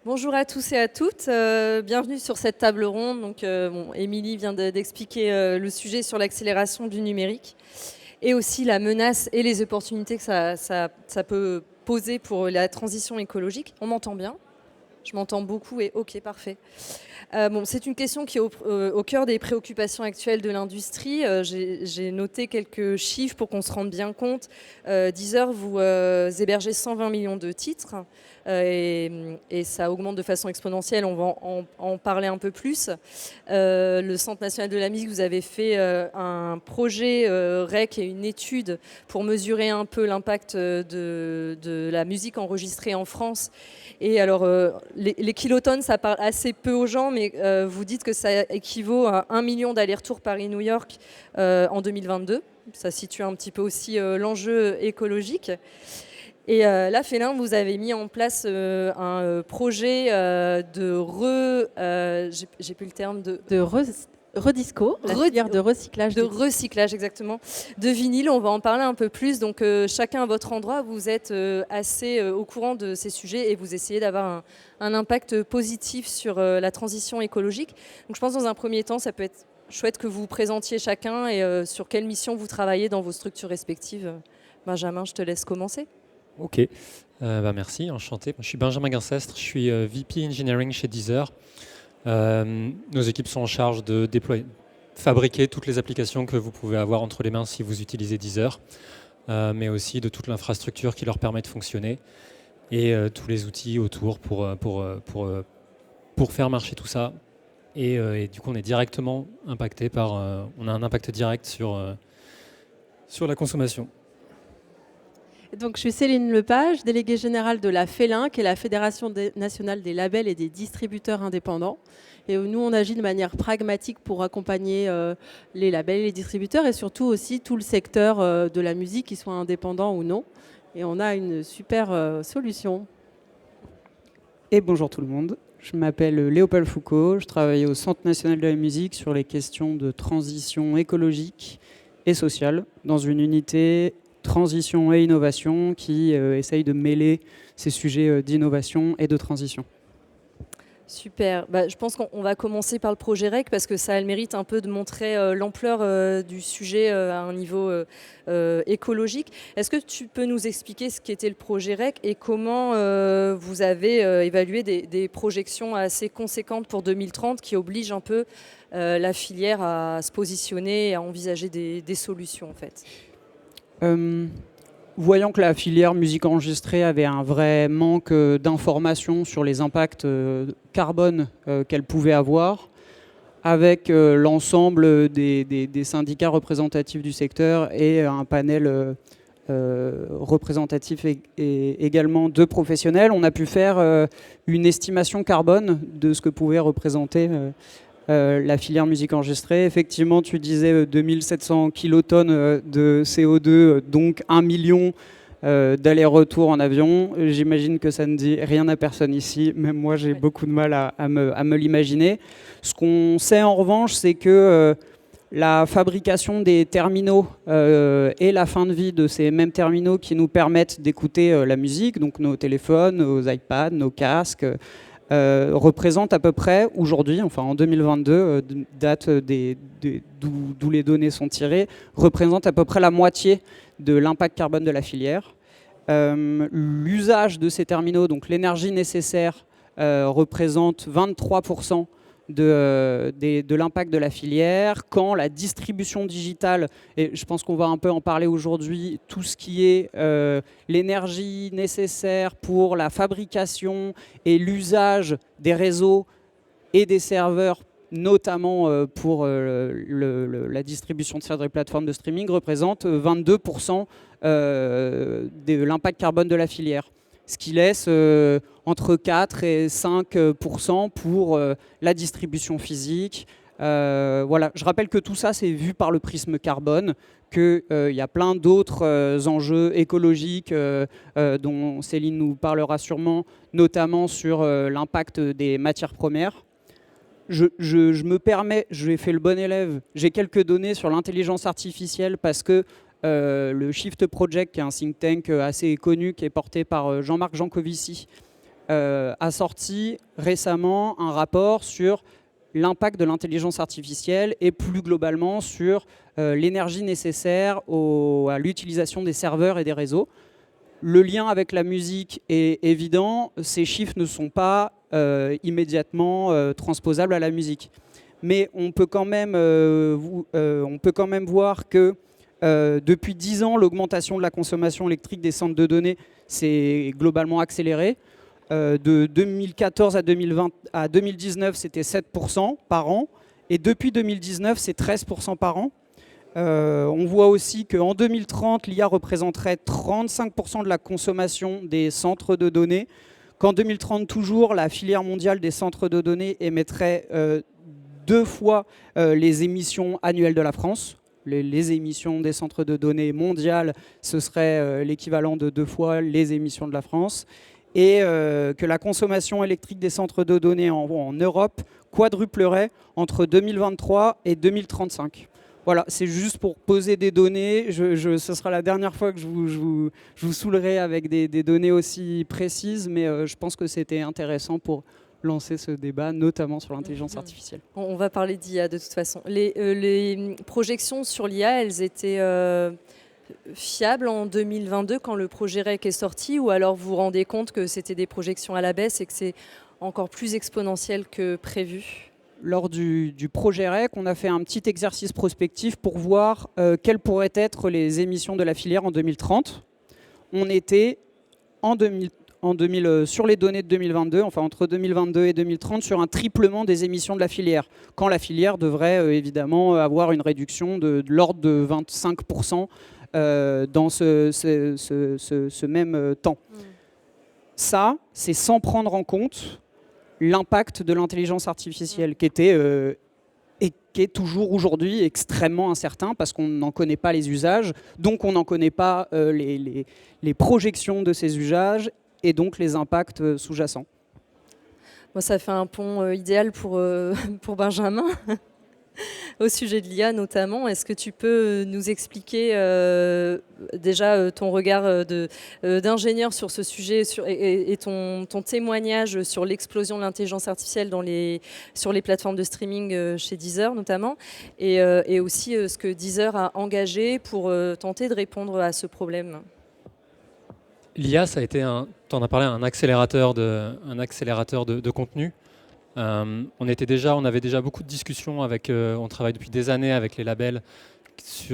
Bonjour à tous et à toutes, bienvenue sur cette table ronde. Donc, Émilie vient d'expliquer le sujet sur l'accélération du numérique et aussi la menace et les opportunités que ça peut poser pour la transition écologique. On m'entend bien? Je m'entends beaucoup et ok, parfait. C'est une question qui est au cœur des préoccupations actuelles de l'industrie. J'ai noté quelques chiffres pour qu'on se rende bien compte. Deezer, vous hébergez 120 millions de titres et ça augmente de façon exponentielle. On va en parler un peu plus. Le Centre national de la musique, vous avez fait un projet REC et une étude pour mesurer un peu l'impact de la musique enregistrée en France. Et alors, les kilotonnes, ça parle assez peu aux gens, mais vous dites que ça équivaut à 1 million d'allers-retours Paris-New York en 2022. Ça situe un petit peu aussi l'enjeu écologique. Et là, Félin, vous avez mis en place un projet j'ai plus le terme, Redisco, la filière de recyclage. De recyclage, exactement. De vinyle, on va en parler un peu plus. Donc, chacun à votre endroit, vous êtes assez au courant de ces sujets et vous essayez d'avoir un impact positif sur la transition écologique. Donc, je pense dans un premier temps, ça peut être chouette que vous vous présentiez chacun et sur quelle mission vous travaillez dans vos structures respectives. Benjamin, je te laisse commencer. Ok, merci, enchanté. Je suis Benjamin Guincestre, je suis VP Engineering chez Deezer. Nos équipes sont en charge de fabriquer toutes les applications que vous pouvez avoir entre les mains si vous utilisez Deezer, mais aussi de toute l'infrastructure qui leur permet de fonctionner et tous les outils autour pour faire marcher tout ça. Et du coup, on est directement impacté on a un impact direct sur la consommation. Donc, je suis Céline Lepage, déléguée générale de la FELIN, qui est la Fédération nationale des labels et des distributeurs indépendants. Et nous, on agit de manière pragmatique pour accompagner les labels et les distributeurs et surtout aussi tout le secteur de la musique, qu'ils soient indépendants ou non. Et on a une super solution. Et bonjour tout le monde, je m'appelle Léopold Foucault, je travaille au Centre national de la musique sur les questions de transition écologique et sociale dans une unité transition et innovation qui essaye de mêler ces sujets d'innovation et de transition. Super. Je pense qu'on va commencer par le projet REC parce que ça a le mérite un peu de montrer l'ampleur du sujet à un niveau écologique. Est-ce que tu peux nous expliquer ce qu'était le projet REC et comment vous avez évalué des projections assez conséquentes pour 2030 qui obligent un peu la filière à se positionner et à envisager des solutions en fait? Voyant que la filière musique enregistrée avait un vrai manque d'informations sur les impacts carbone qu'elle pouvait avoir, avec l'ensemble des syndicats représentatifs du secteur et un panel représentatif et également de professionnels, on a pu faire une estimation carbone de ce que pouvait représenter la filière musique enregistrée. Effectivement, tu disais 2700 kilotonnes de CO2, donc 1 million d'aller-retour en avion. J'imagine que ça ne dit rien à personne ici. Même moi, j'ai beaucoup de mal à me l'imaginer. Ce qu'on sait en revanche, c'est que la fabrication des terminaux et la fin de vie de ces mêmes terminaux qui nous permettent d'écouter la musique, donc nos téléphones, nos iPads, nos casques, représente à peu près aujourd'hui, enfin en 2022, date d'où les données sont tirées, représente à peu près la moitié de l'impact carbone de la filière. L'usage de ces terminaux, donc l'énergie nécessaire, représente 23% de l'impact de la filière, quand la distribution digitale, et je pense qu'on va un peu en parler aujourd'hui, tout ce qui est l'énergie nécessaire pour la fabrication et l'usage des réseaux et des serveurs, notamment pour la distribution de certaines plateformes de streaming, représente 22% de l'impact carbone de la filière. Ce qui laisse entre 4 et 5% pour la distribution physique. Voilà. Je rappelle que tout ça, c'est vu par le prisme carbone, qu'il y a plein d'autres enjeux écologiques dont Céline nous parlera sûrement, notamment sur l'impact des matières premières. Je me permets, j'ai fait le bon élève, j'ai quelques données sur l'intelligence artificielle parce que le Shift Project, qui est un think tank assez connu, qui est porté par Jean-Marc Jancovici, a sorti récemment un rapport sur l'impact de l'intelligence artificielle et plus globalement sur l'énergie nécessaire à l'utilisation des serveurs et des réseaux. Le lien avec la musique est évident, ces chiffres ne sont pas immédiatement transposables à la musique. Mais on peut quand même voir que depuis 10 ans, l'augmentation de la consommation électrique des centres de données s'est globalement accélérée. De 2014 à 2019, c'était 7% par an. Et depuis 2019, c'est 13% par an. On voit aussi qu'en 2030, l'IA représenterait 35% de la consommation des centres de données. Qu'en 2030, toujours, la filière mondiale des centres de données émettrait 2 fois les émissions annuelles de la France. Les émissions des centres de données mondiales, ce serait l'équivalent de 2 fois les émissions de la France. Et que la consommation électrique des centres de données en Europe quadruplerait entre 2023 et 2035. Voilà, c'est juste pour poser des données. Ce sera la dernière fois que je vous saoulerai avec des données aussi précises, mais je pense que c'était intéressant pour lancer ce débat, notamment sur l'intelligence artificielle. On va parler d'IA de toute façon. Les projections sur l'IA, elles étaient fiables en 2022 quand le projet REC est sorti, ou alors vous vous rendez compte que c'était des projections à la baisse et que c'est encore plus exponentiel que prévu? Lors du projet REC, on a fait un petit exercice prospectif pour voir quelles pourraient être les émissions de la filière en 2030. On était sur les données de 2022, enfin entre 2022 et 2030, sur un triplement des émissions de la filière, quand la filière devrait évidemment avoir une réduction de l'ordre de 25% dans ce même temps. Ça, c'est sans prendre en compte l'impact de l'intelligence artificielle qui était et qui est toujours aujourd'hui extrêmement incertain parce qu'on n'en connaît pas les usages, donc on n'en connaît pas les projections de ces usages et donc les impacts sous-jacents. Moi, ça fait un pont idéal pour Benjamin. Au sujet de l'IA notamment, est-ce que tu peux nous expliquer déjà ton regard d'ingénieur sur ce sujet et ton témoignage sur l'explosion de l'intelligence artificielle sur les plateformes de streaming chez Deezer notamment, et aussi ce que Deezer a engagé pour tenter de répondre à ce problème? L'IA, ça a été, t'en as parlé, un accélérateur de contenu. On avait déjà beaucoup de discussions on travaille depuis des années avec les labels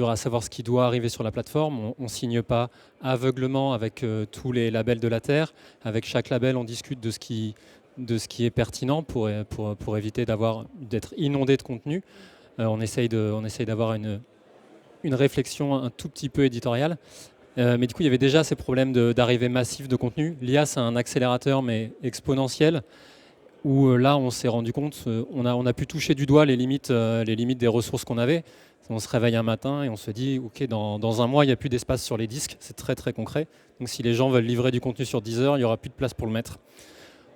à savoir ce qui doit arriver sur la plateforme. On ne signe pas aveuglement avec tous les labels de la Terre. Avec chaque label, on discute de ce qui est pertinent pour éviter d'être inondé de contenu. On essaye d'avoir une réflexion un tout petit peu éditoriale. Mais du coup, il y avait déjà ces problèmes d'arrivée massive de contenu. L'IA, c'est un accélérateur, mais exponentiel, où là, on s'est rendu compte, on a pu toucher du doigt les limites des ressources qu'on avait. On se réveille un matin et on se dit, OK, dans un mois, il n'y a plus d'espace sur les disques. C'est très, très concret. Donc, si les gens veulent livrer du contenu sur Deezer, il n'y aura plus de place pour le mettre.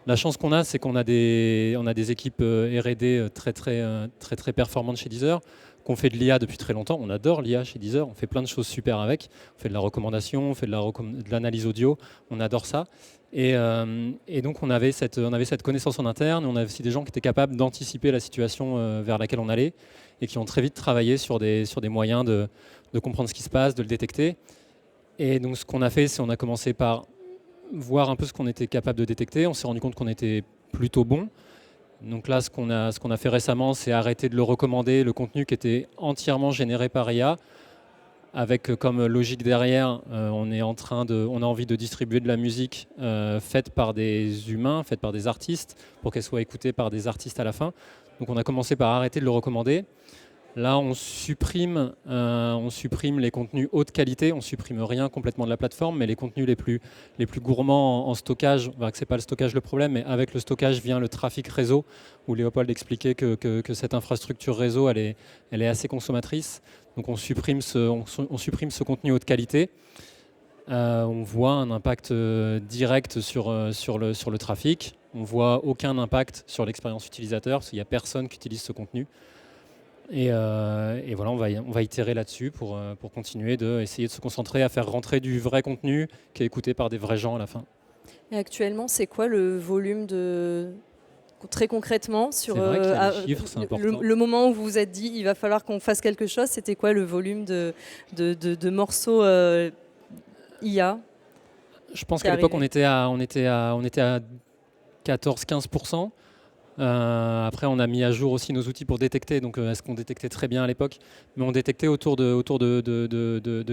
La chance qu'on a, c'est qu'on a des équipes R&D très, très, très, très performantes chez Deezer, qu'on fait de l'IA depuis très longtemps. On adore l'IA chez Deezer, on fait plein de choses super avec. On fait de la recommandation, on fait de l'analyse audio, on adore ça. Et donc on avait cette connaissance en interne, et on avait aussi des gens qui étaient capables d'anticiper la situation vers laquelle on allait, et qui ont très vite travaillé sur des moyens de comprendre ce qui se passe, de le détecter. Et donc ce qu'on a fait, c'est qu'on a commencé par voir un peu ce qu'on était capable de détecter. On s'est rendu compte qu'on était plutôt bon. Donc là, ce qu'on a fait récemment, c'est arrêter de le recommander, le contenu qui était entièrement généré par IA, avec comme logique derrière, on a envie de distribuer de la musique faite par des humains, faite par des artistes, pour qu'elle soit écoutée par des artistes à la fin. Donc on a commencé par arrêter de le recommander. Là, on supprime les contenus haute qualité, on supprime rien complètement de la plateforme, mais les contenus les plus gourmands en stockage, que c'est pas le stockage le problème, mais avec le stockage vient le trafic réseau, où Léopold expliquait que cette infrastructure réseau, elle est assez consommatrice. Donc on supprime ce contenu haute qualité. On voit un impact direct sur le trafic. On voit aucun impact sur l'expérience utilisateur, parce qu'il n'y a personne qui utilise ce contenu. Et voilà, on va itérer là-dessus pour continuer d'essayer de se concentrer à faire rentrer du vrai contenu qui est écouté par des vrais gens à la fin. Et actuellement, c'est quoi le volume très concrètement sur C'est vrai qu'il y a des chiffres, c'est important. le moment où vous vous êtes dit il va falloir qu'on fasse quelque chose, c'était quoi le volume de morceaux IA? Je pense qui qu'à l'époque, arrivait. on était à 14-15%. Après, on a mis à jour aussi nos outils pour détecter. Donc, est-ce qu'on détectait très bien à l'époque? Mais on détectait autour de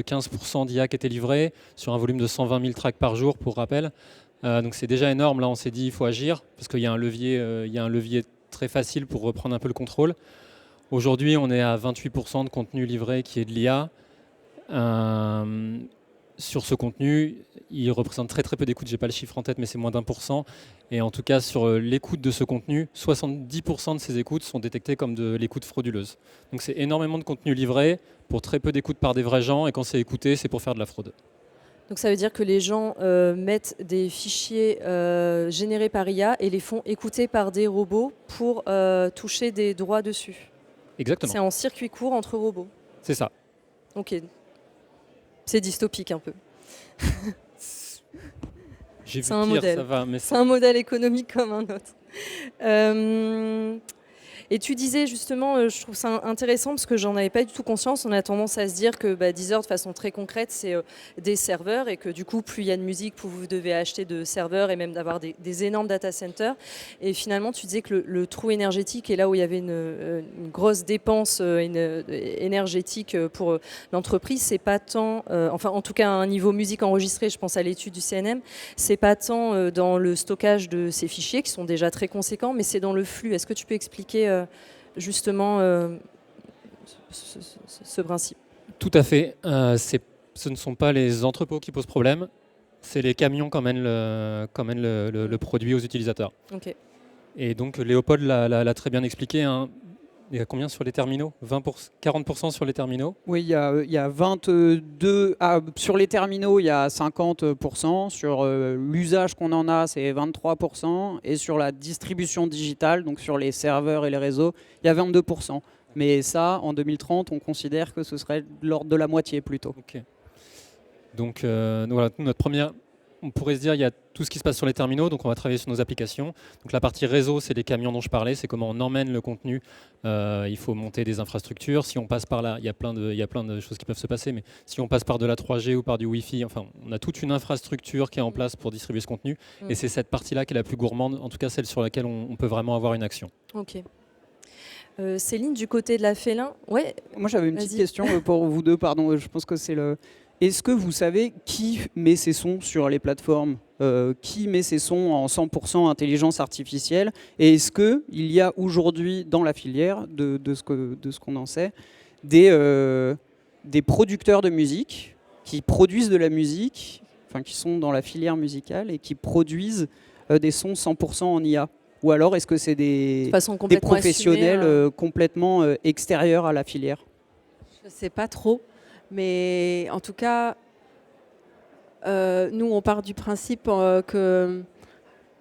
15% d'IA qui étaient livrés sur un volume de 120 000 tracks par jour, pour rappel. Donc, c'est déjà énorme. Là, on s'est dit il faut agir parce qu'il y a un levier très facile pour reprendre un peu le contrôle. Aujourd'hui, on est à 28% de contenu livré qui est de l'IA. Sur ce contenu, il représente très très peu d'écoute, j'ai pas le chiffre en tête, mais c'est moins d'1%. Et en tout cas, sur l'écoute de ce contenu, 70% de ces écoutes sont détectées comme de l'écoute frauduleuse. Donc c'est énormément de contenu livré pour très peu d'écoute par des vrais gens, et quand c'est écouté, c'est pour faire de la fraude. Donc ça veut dire que les gens mettent des fichiers générés par IA et les font écouter par des robots pour toucher des droits dessus. Exactement, C'est en circuit court entre robots. c'est ça. Ok. C'est dystopique un peu. J'ai vu C'est un pire, modèle. ça va, mais C'est un modèle économique comme un autre. Et tu disais justement, je trouve ça intéressant parce que j'en avais pas du tout conscience. On a tendance à se dire que Deezer, de façon très concrète, c'est des serveurs et que du coup, plus il y a de musique, plus vous devez acheter de serveurs et même d'avoir des énormes data centers. Et finalement, tu disais que le trou énergétique est là où il y avait une grosse dépense énergétique pour l'entreprise. C'est pas tant, enfin en tout cas à un niveau musique enregistrée, je pense à l'étude du CNM, c'est pas tant dans le stockage de ces fichiers qui sont déjà très conséquents, mais c'est dans le flux. Est-ce que tu peux expliquer justement ce principe? tout à fait. Ce ne sont pas les entrepôts qui posent problème, c'est les camions qu'emmènent le produit aux utilisateurs. Ok. Et donc Léopold l'a très bien expliqué, hein. Il y a combien sur les terminaux? 40% sur les terminaux? Oui, il y a 22. Sur les terminaux, il y a 50%. Sur l'usage qu'on en a, c'est 23%. Et sur la distribution digitale, donc sur les serveurs et les réseaux, il y a 22%. Mais ça, en 2030, on considère que ce serait de l'ordre de la moitié plutôt. Ok. Donc voilà, notre première, on pourrait se dire il y a tout ce qui se passe sur les terminaux, donc on va travailler sur nos applications. Donc la partie réseau, c'est les camions dont je parlais, c'est comment on emmène le contenu. Il faut monter des infrastructures. Si on passe par là, il y a plein de choses qui peuvent se passer, mais si on passe par de la 3G ou par du Wi-Fi, enfin, on a toute une infrastructure qui est en place pour distribuer ce contenu. Et c'est cette partie-là qui est la plus gourmande, en tout cas celle sur laquelle on peut vraiment avoir une action. Ok. Céline, du côté de la Félin, ouais. Moi, j'avais une petite Vas-y. question pour vous deux, pardon. Je pense que c'est le. Est-ce que vous savez qui met ses sons sur les plateformes? Qui met ses sons en 100% intelligence artificielle? Et est-ce qu'il y a aujourd'hui dans la filière, de ce qu'on en sait, des producteurs de musique qui produisent de la musique, enfin qui sont dans la filière musicale et qui produisent des sons 100% en IA? Ou alors est-ce que c'est De des façon complètement professionnels assumée, complètement extérieurs à la filière? Je ne sais pas trop, mais en tout cas, nous, on part du principe que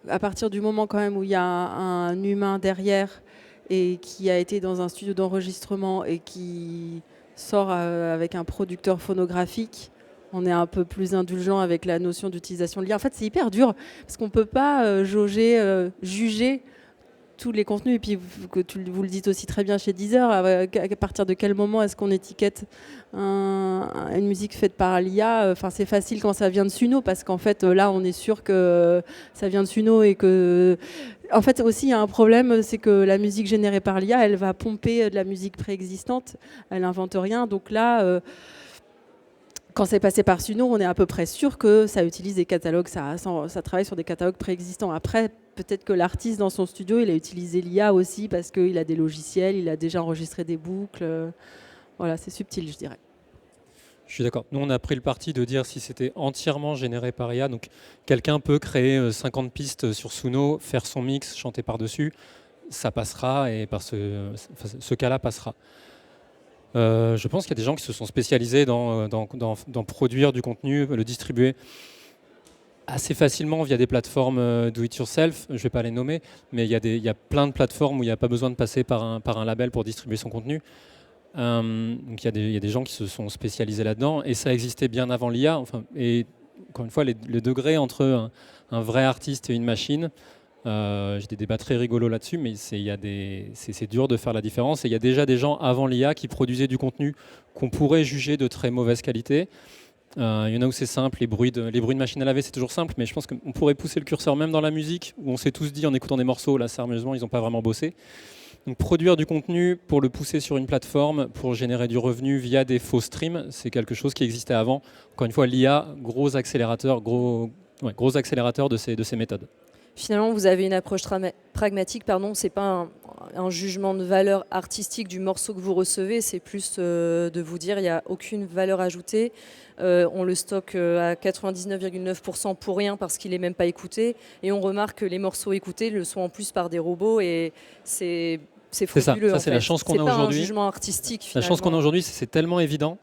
à partir du moment quand même où il y a un humain derrière et qui a été dans un studio d'enregistrement et qui sort avec un producteur phonographique, on est un peu plus indulgent avec la notion d'utilisation de l'IA. En fait, c'est hyper dur parce qu'on ne peut pas juger tous les contenus. Et puis, vous le dites aussi très bien chez Deezer, à partir de quel moment est-ce qu'on étiquette une musique faite par l'IA? Enfin, c'est facile quand ça vient de Suno, parce qu'en fait, là, on est sûr que ça vient de Suno et que... En fait, aussi, il y a un problème, c'est que la musique générée par l'IA, elle va pomper de la musique préexistante. Elle n'invente rien. Donc là... quand c'est passé par Suno, on est à peu près sûr que ça utilise des catalogues, ça travaille sur des catalogues préexistants. Après, peut-être que l'artiste dans son studio, il a utilisé l'IA aussi parce qu'il a des logiciels, il a déjà enregistré des boucles. Voilà, c'est subtil, je dirais. Je suis d'accord. Nous, on a pris le parti de dire si c'était entièrement généré par IA. Donc, quelqu'un peut créer 50 pistes sur Suno, faire son mix, chanter par-dessus. Ça passera et ce cas-là passera. Je pense qu'il y a des gens qui se sont spécialisés dans produire du contenu, le distribuer assez facilement via des plateformes do-it-yourself. Je ne vais pas les nommer, mais il y a plein de plateformes où il n'y a pas besoin de passer par un label pour distribuer son contenu. Donc il y a des gens qui se sont spécialisés là-dedans, et ça existait bien avant l'IA. Enfin, et encore une fois, le degré entre un vrai artiste et une machine. J'ai des débats très rigolos là-dessus, mais c'est dur de faire la différence. Et il y a déjà des gens avant l'IA qui produisaient du contenu qu'on pourrait juger de très mauvaise qualité. Il y en a où c'est simple, les bruits de machine à laver, c'est toujours simple, mais je pense qu'on pourrait pousser le curseur même dans la musique, où on s'est tous dit en écoutant des morceaux, là sérieusement, ils n'ont pas vraiment bossé. Donc produire du contenu pour le pousser sur une plateforme, pour générer du revenu via des faux streams, c'est quelque chose qui existait avant. Encore une fois, l'IA, gros accélérateur de ces méthodes. Finalement, vous avez une approche pragmatique, ce n'est pas un jugement de valeur artistique du morceau que vous recevez, c'est plus de vous dire il n'y a aucune valeur ajoutée, on le stocke à 99,9% pour rien parce qu'il n'est même pas écouté, et on remarque que les morceaux écoutés le sont en plus par des robots, et c'est frauduleux. Ça c'est la chance qu'on a aujourd'hui. C'est pas un jugement artistique, finalement. La chance qu'on a aujourd'hui, c'est tellement évident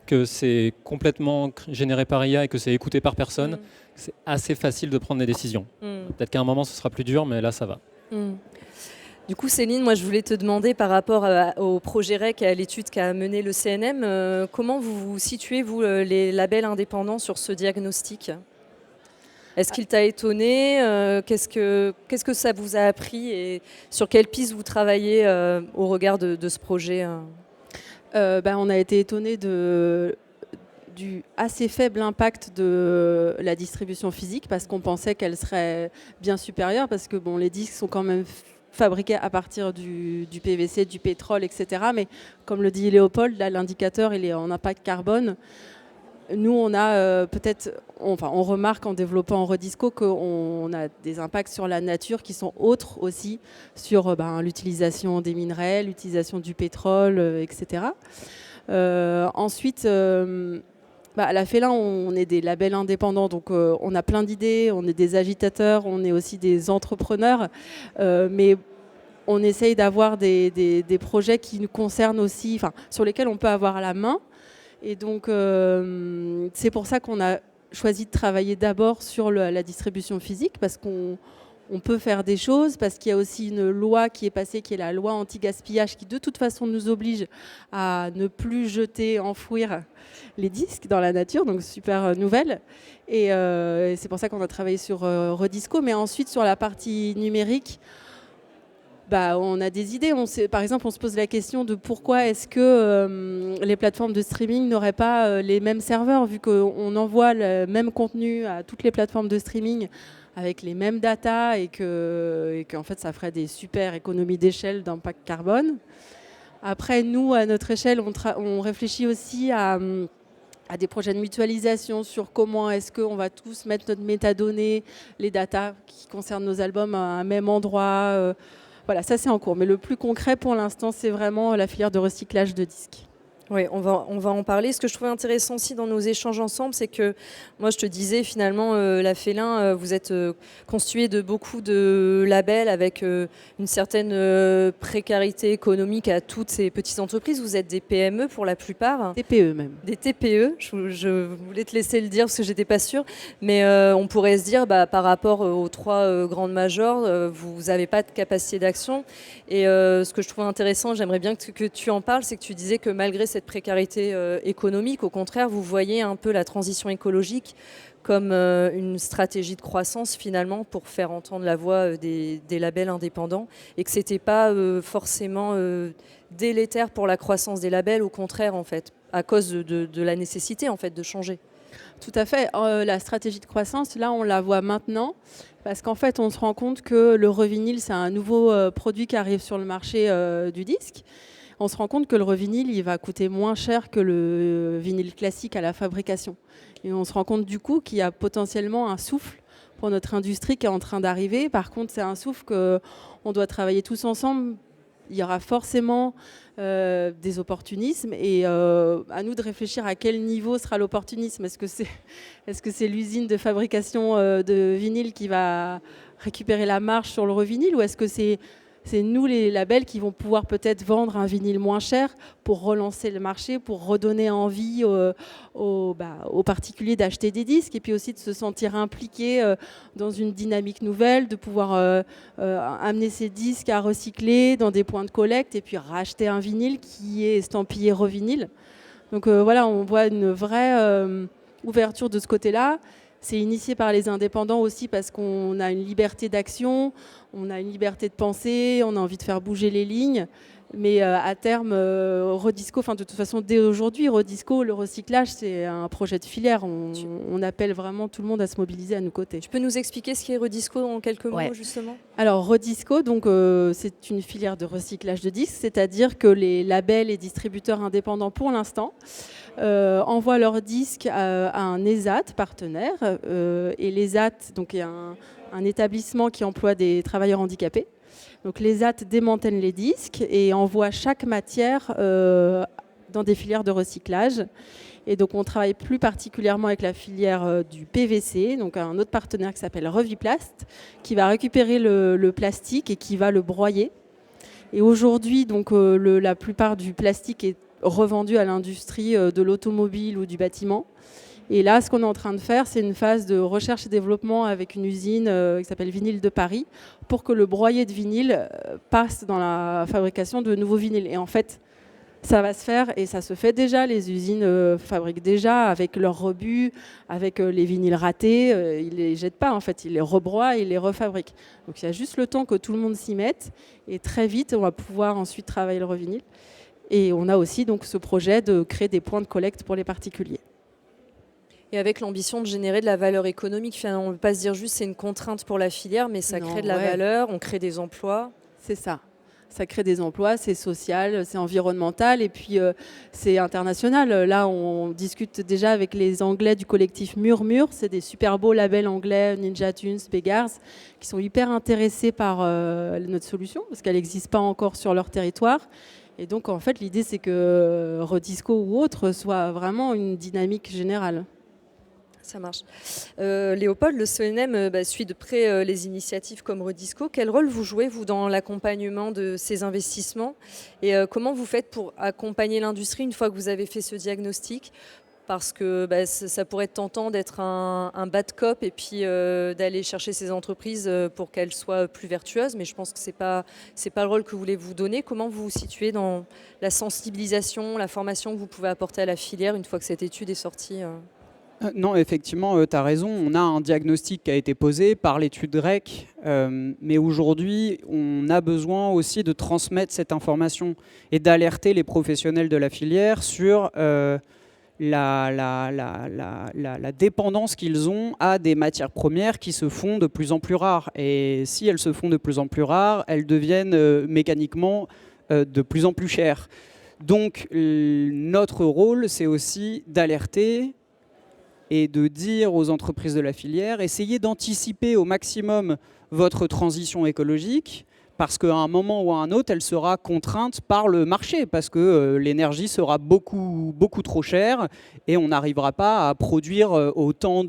que c'est complètement généré par IA et que c'est écouté par personne. C'est assez facile de prendre des décisions. Peut-être qu'à un moment, ce sera plus dur, mais là, ça va. Du coup, Céline, moi, je voulais te demander par rapport au projet REC et à l'étude qu'a menée le CNM, comment vous situez, vous, les labels indépendants sur ce diagnostic ? Est-ce qu'il t'a étonné ? Qu'est-ce que ça vous a appris et sur quelle piste vous travaillez au regard de ce projet ? On a été étonnés du assez faible impact de la distribution physique, parce qu'on pensait qu'elle serait bien supérieure, parce que les disques sont quand même fabriqués à partir du PVC, du pétrole, etc. Mais comme le dit Léopold, là, l'indicateur il est en impact carbone. Nous, on a on remarque en développant Redisco qu'on a des impacts sur la nature qui sont autres aussi, sur l'utilisation des minerais, l'utilisation du pétrole, etc. Ensuite, à la Félin, on est des labels indépendants, donc on a plein d'idées, on est des agitateurs, on est aussi des entrepreneurs, mais on essaye d'avoir des projets qui nous concernent aussi, sur lesquels on peut avoir la main. Et donc, c'est pour ça qu'on a choisi de travailler d'abord sur la distribution physique, parce qu'on peut faire des choses, parce qu'il y a aussi une loi qui est passée, qui est la loi anti-gaspillage, qui de toute façon nous oblige à ne plus jeter, enfouir les disques dans la nature, donc super nouvelle. Et c'est pour ça qu'on a travaillé sur Redisco. Mais ensuite, sur la partie numérique, on a des idées. Par exemple, on se pose la question de pourquoi est-ce que les plateformes de streaming n'auraient pas les mêmes serveurs, vu qu'on envoie le même contenu à toutes les plateformes de streaming avec les mêmes datas, et qu'en fait, ça ferait des super économies d'échelle d'impact carbone. Après, nous, à notre échelle, on réfléchit aussi à des projets de mutualisation sur comment est-ce qu'on va tous mettre notre métadonnées, les datas qui concernent nos albums à un même endroit. Voilà, ça c'est en cours. Mais le plus concret pour l'instant, c'est vraiment la filière de recyclage de disques. Oui, on va en parler. Ce que je trouvais intéressant aussi dans nos échanges ensemble, c'est que moi je te disais finalement, la Félin, vous êtes constitué de beaucoup de labels avec une certaine précarité économique à toutes ces petites entreprises. Vous êtes des PME pour la plupart. TPE même. Des TPE, je voulais te laisser le dire parce que j'étais pas sûre. Mais on pourrait se dire, par rapport aux trois grandes majors, vous n'avez pas de capacité d'action. Et ce que je trouve intéressant, j'aimerais bien que tu en parles, c'est que tu disais que malgré cette précarité économique, au contraire, vous voyez un peu la transition écologique comme une stratégie de croissance finalement pour faire entendre la voix des labels indépendants, et que ce n'était pas forcément délétère pour la croissance des labels, au contraire en fait, à cause de la nécessité en fait de changer. Tout à fait. La stratégie de croissance, là, on la voit maintenant, parce qu'en fait, on se rend compte que le revinyle, c'est un nouveau produit qui arrive sur le marché du disque. On se rend compte que le revinyle, il va coûter moins cher que le vinyle classique à la fabrication. Et on se rend compte du coup qu'il y a potentiellement un souffle pour notre industrie qui est en train d'arriver. Par contre, c'est un souffle qu'on doit travailler tous ensemble. Il y aura forcément des opportunismes, et à nous de réfléchir à quel niveau sera l'opportunisme. Est-ce que c'est l'usine de fabrication de vinyle qui va récupérer la marge sur le revinyle, ou est-ce que c'est nous, les labels, qui vont pouvoir peut-être vendre un vinyle moins cher pour relancer le marché, pour redonner envie aux particuliers d'acheter des disques, et puis aussi de se sentir impliqués dans une dynamique nouvelle, de pouvoir amener ces disques à recycler dans des points de collecte, et puis racheter un vinyle qui est estampillé revinyle. Donc voilà, on voit une vraie ouverture de ce côté-là. C'est initié par les indépendants aussi parce qu'on a une liberté d'action, on a une liberté de penser, on a envie de faire bouger les lignes. Mais à terme, Redisco, enfin de toute façon, dès aujourd'hui, Redisco, le recyclage, c'est un projet de filière. On appelle vraiment tout le monde à se mobiliser à nos côtés. Tu peux nous expliquer ce qu'est Redisco en quelques mots, Ouais. justement ? Alors Redisco, donc c'est une filière de recyclage de disques, c'est-à-dire que les labels et distributeurs indépendants, pour l'instant, envoient leurs disques à un ESAT partenaire. Et l'ESAT, donc, est un établissement qui emploie des travailleurs handicapés. Donc l'ESAT démantèle les disques et envoie chaque matière dans des filières de recyclage. Et donc on travaille plus particulièrement avec la filière du PVC, donc un autre partenaire qui s'appelle Reviplast, qui va récupérer le plastique et qui va le broyer. Et aujourd'hui, donc la plupart du plastique est revendu à l'industrie de l'automobile ou du bâtiment. Et là, ce qu'on est en train de faire, c'est une phase de recherche et développement avec une usine qui s'appelle Vinyle de Paris, pour que le broyé de vinyle passe dans la fabrication de nouveaux vinyles. Et en fait, ça va se faire et ça se fait déjà. Les usines fabriquent déjà avec leurs rebuts, avec les vinyles ratés. Ils ne les jettent pas, en fait. Ils les rebroient et ils les refabriquent. Donc il y a juste le temps que tout le monde s'y mette. Et très vite, on va pouvoir ensuite travailler le revinyle. Et on a aussi donc ce projet de créer des points de collecte pour les particuliers. Et avec l'ambition de générer de la valeur économique, finalement, on ne peut pas se dire juste c'est une contrainte pour la filière, mais ça crée de la valeur, on crée des emplois. C'est ça. Ça crée des emplois, c'est social, c'est environnemental et puis c'est international. Là, on discute déjà avec les Anglais du collectif Murmure. C'est des super beaux labels anglais, Ninja Tunes, Beggars, qui sont hyper intéressés par notre solution parce qu'elle n'existe pas encore sur leur territoire. Et donc, en fait, l'idée, c'est que Redisco ou autre soit vraiment une dynamique générale. Ça marche. Léopold, le CNM suit de près les initiatives comme Redisco. Quel rôle vous jouez, vous, dans l'accompagnement de ces investissements ? Et comment vous faites pour accompagner l'industrie une fois que vous avez fait ce diagnostic ? Parce que ça pourrait être tentant d'être un bad cop et puis d'aller chercher ces entreprises pour qu'elles soient plus vertueuses. Mais je pense que c'est pas le rôle que vous voulez vous donner. Comment vous vous situez dans la sensibilisation, la formation que vous pouvez apporter à la filière une fois que cette étude est sortie Non, effectivement, tu as raison. On a un diagnostic qui a été posé par l'étude REC, mais aujourd'hui, on a besoin aussi de transmettre cette information et d'alerter les professionnels de la filière sur la dépendance qu'ils ont à des matières premières qui se font de plus en plus rares. Et si elles se font de plus en plus rares, elles deviennent mécaniquement de plus en plus chères. Donc, notre rôle, c'est aussi d'alerter et de dire aux entreprises de la filière, essayez d'anticiper au maximum votre transition écologique, parce qu'à un moment ou à un autre, elle sera contrainte par le marché, parce que l'énergie sera beaucoup, beaucoup trop chère, et on n'arrivera pas à produire autant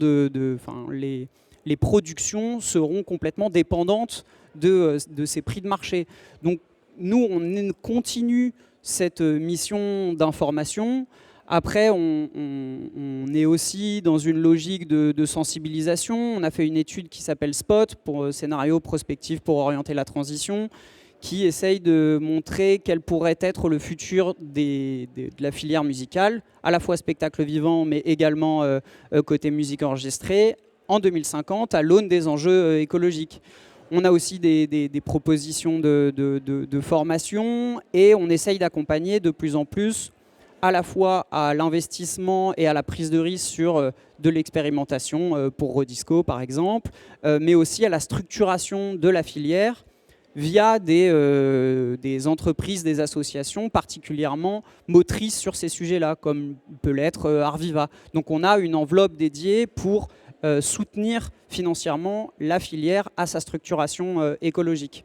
les productions seront complètement dépendantes de ces prix de marché. Donc nous, on continue cette mission d'information. Après, on est aussi dans une logique de sensibilisation. On a fait une étude qui s'appelle SPOT, pour scénario prospectif pour orienter la transition, qui essaye de montrer quel pourrait être le futur de la filière musicale, à la fois spectacle vivant, mais également côté musique enregistrée, en 2050, à l'aune des enjeux écologiques. On a aussi des propositions de formation et on essaye d'accompagner de plus en plus à la fois à l'investissement et à la prise de risque sur de l'expérimentation pour Redisco par exemple, mais aussi à la structuration de la filière via des entreprises, des associations particulièrement motrices sur ces sujets-là, comme peut l'être Arviva. Donc on a une enveloppe dédiée pour soutenir financièrement la filière à sa structuration écologique.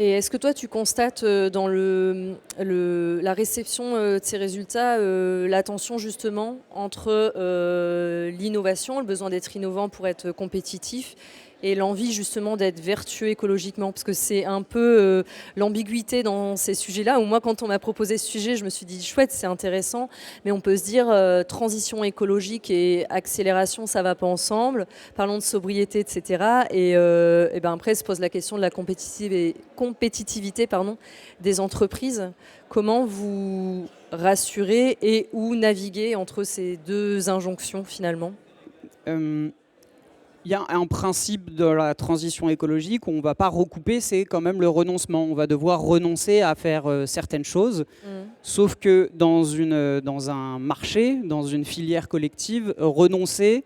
Et est-ce que toi, tu constates dans la réception de ces résultats la tension justement entre l'innovation, le besoin d'être innovant pour être compétitif, et l'envie justement d'être vertueux écologiquement, parce que c'est un peu l'ambiguïté dans ces sujets-là, où moi quand on m'a proposé ce sujet, je me suis dit chouette, c'est intéressant, mais on peut se dire transition écologique et accélération, ça va pas ensemble, parlons de sobriété, etc. Et après se pose la question de la compétitivité des entreprises. Comment vous rassurez et ou naviguer entre ces deux injonctions finalement ? il y a un principe de la transition écologique où on ne va pas recouper, c'est quand même le renoncement. On va devoir renoncer à faire certaines choses, sauf que dans un marché, dans une filière collective, renoncer,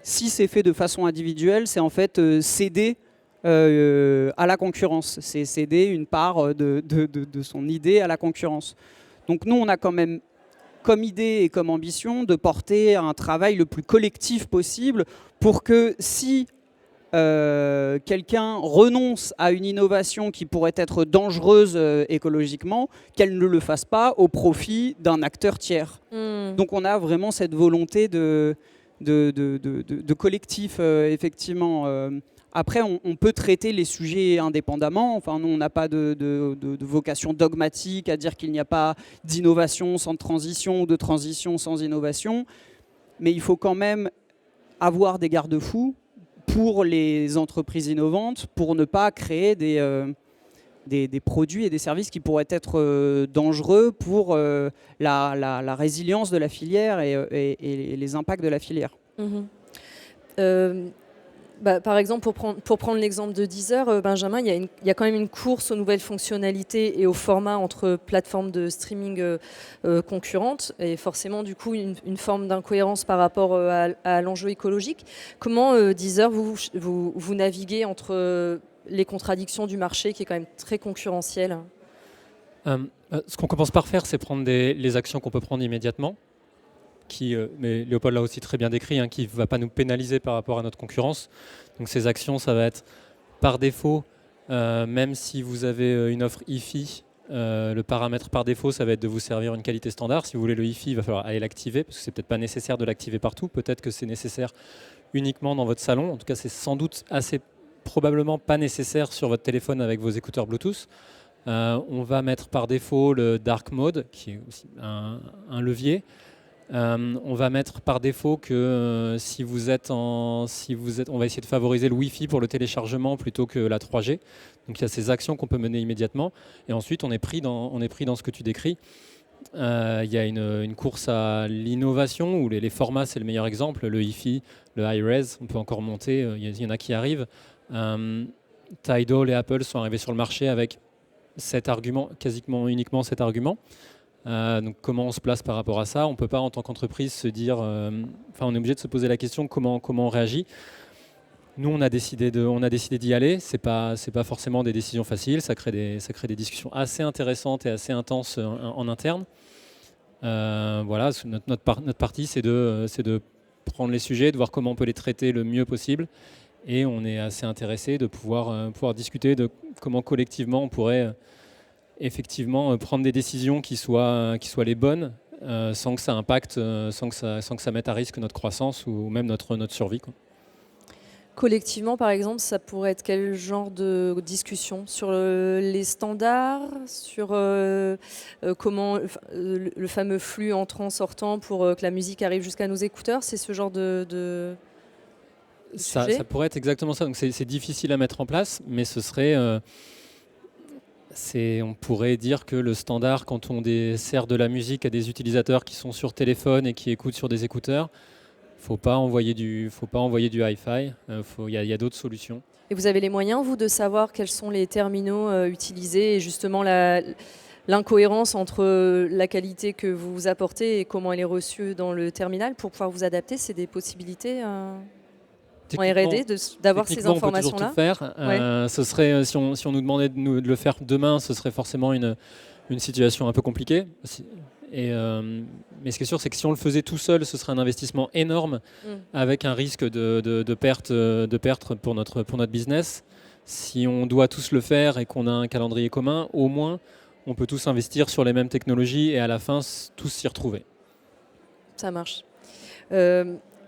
si c'est fait de façon individuelle, c'est en fait céder à la concurrence. C'est céder une part de son idée à la concurrence. Donc nous, on a quand même comme idée et comme ambition de porter un travail le plus collectif possible pour que si quelqu'un renonce à une innovation qui pourrait être dangereuse écologiquement, qu'elle ne le fasse pas au profit d'un acteur tiers. Donc on a vraiment cette volonté de collectif, effectivement. Après, on peut traiter les sujets indépendamment. Enfin, nous, on n'a pas de vocation dogmatique à dire qu'il n'y a pas d'innovation sans transition ou de transition sans innovation. Mais il faut quand même avoir des garde-fous pour les entreprises innovantes, pour ne pas créer des produits et des services qui pourraient être dangereux pour la résilience de la filière et les impacts de la filière. Par exemple, pour prendre l'exemple de Deezer, Benjamin, il y a quand même une course aux nouvelles fonctionnalités et aux formats entre plateformes de streaming concurrentes, et forcément, du coup, une forme d'incohérence par rapport à l'enjeu écologique. Comment, Deezer, vous naviguez entre les contradictions du marché qui est quand même très concurrentiel? Ce qu'on commence par faire, c'est prendre les actions qu'on peut prendre immédiatement, mais Léopold l'a aussi très bien décrit, qui ne va pas nous pénaliser par rapport à notre concurrence. Donc ces actions, ça va être par défaut, même si vous avez une offre hi-fi, le paramètre par défaut, ça va être de vous servir une qualité standard. Si vous voulez le hi-fi, il va falloir aller l'activer, parce que c'est peut-être pas nécessaire de l'activer partout. Peut-être que c'est nécessaire uniquement dans votre salon. En tout cas, c'est sans doute assez probablement pas nécessaire sur votre téléphone avec vos écouteurs Bluetooth. On va mettre par défaut le dark mode, qui est aussi un levier. On va mettre par défaut que on va essayer de favoriser le Wi-Fi pour le téléchargement plutôt que la 3G. Donc il y a ces actions qu'on peut mener immédiatement. Et ensuite, on est pris dans ce que tu décris. Il y a une course à l'innovation où les formats, c'est le meilleur exemple. Le Hi-Fi, le Hi-Res, on peut encore monter. Il y en a qui arrivent. Tidal et Apple sont arrivés sur le marché avec cet argument, quasiment uniquement cet argument. Donc comment on se place par rapport à ça? On ne peut pas en tant qu'entreprise se dire, on est obligé de se poser la question comment on réagit. Nous, on a décidé d'y aller. C'est pas forcément des décisions faciles. Ça crée des discussions assez intéressantes et assez intenses en interne. Voilà, notre partie, c'est de prendre les sujets, de voir comment on peut les traiter le mieux possible. Et on est assez intéressé de pouvoir discuter de comment collectivement on pourrait effectivement prendre des décisions qui soient les bonnes, sans que ça impacte, sans que ça mette à risque notre croissance ou même notre survie, quoi. Collectivement, par exemple, ça pourrait être quel genre de discussion sur les standards, sur comment le fameux flux entrant-sortant pour que la musique arrive jusqu'à nos écouteurs? C'est ce genre de ça pourrait être exactement ça. Donc c'est difficile à mettre en place, mais ce serait... on pourrait dire que le standard, quand on sert de la musique à des utilisateurs qui sont sur téléphone et qui écoutent sur des écouteurs, faut pas envoyer du hi-fi. Il y a d'autres solutions. Et vous avez les moyens, vous, de savoir quels sont les terminaux utilisés et justement l'incohérence entre la qualité que vous apportez et comment elle est reçue dans le terminal pour pouvoir vous adapter? C'est des possibilités en R&D d'avoir ces informations-là? On peut toujours tout faire. Ce serait, si on nous demandait de le faire demain, ce serait forcément une situation un peu compliquée. Mais ce qui est sûr, c'est que si on le faisait tout seul, ce serait un investissement énorme avec un risque de perte pour notre business. Si on doit tous le faire et qu'on a un calendrier commun, au moins, on peut tous investir sur les mêmes technologies et à la fin, tous s'y retrouver. Ça marche.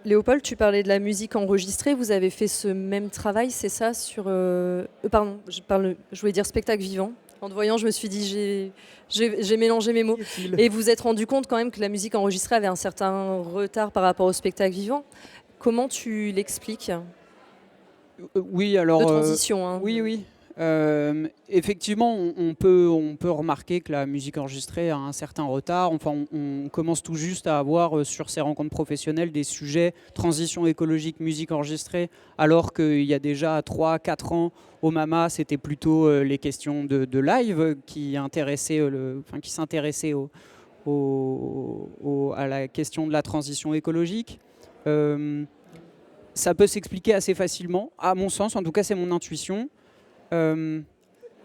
Léopold, tu parlais de la musique enregistrée. Vous avez fait ce même travail, c'est ça, sur... pardon, je voulais dire spectacle vivant. En te voyant, je me suis dit, j'ai mélangé mes mots. Et vous vous êtes rendu compte quand même que la musique enregistrée avait un certain retard par rapport au spectacle vivant. Comment tu l'expliques? Oui, alors... De transition. Oui. Effectivement, on peut remarquer que la musique enregistrée a un certain retard. Enfin, on commence tout juste à avoir sur ces rencontres professionnelles des sujets transition écologique, musique enregistrée, alors qu'il y a déjà 3-4 ans, au MAMA, c'était plutôt les questions de live qui s'intéressaient à la question de la transition écologique. Ça peut s'expliquer assez facilement, à mon sens, en tout cas c'est mon intuition. Le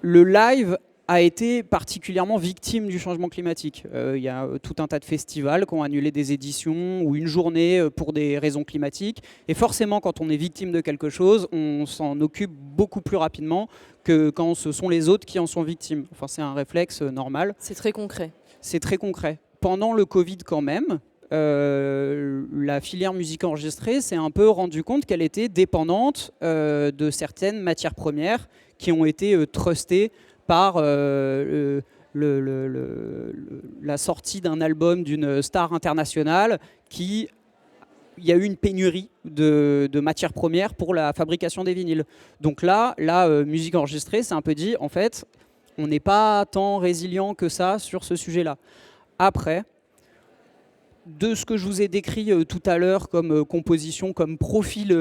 live a été particulièrement victime du changement climatique. Il y a tout un tas de festivals qui ont annulé des éditions ou une journée pour des raisons climatiques. Et forcément, quand on est victime de quelque chose, on s'en occupe beaucoup plus rapidement que quand ce sont les autres qui en sont victimes. Enfin, c'est un réflexe normal. C'est très concret. C'est très concret. Pendant le Covid quand même, la filière musique enregistrée s'est un peu rendu compte qu'elle était dépendante de certaines matières premières qui ont été trustées par la sortie d'un album d'une star internationale il y a eu une pénurie de matières premières pour la fabrication des vinyles. Donc là, la musique enregistrée s'est un peu dit, en fait, on n'est pas tant résilient que ça sur ce sujet-là. Après, de ce que je vous ai décrit tout à l'heure comme composition, comme profil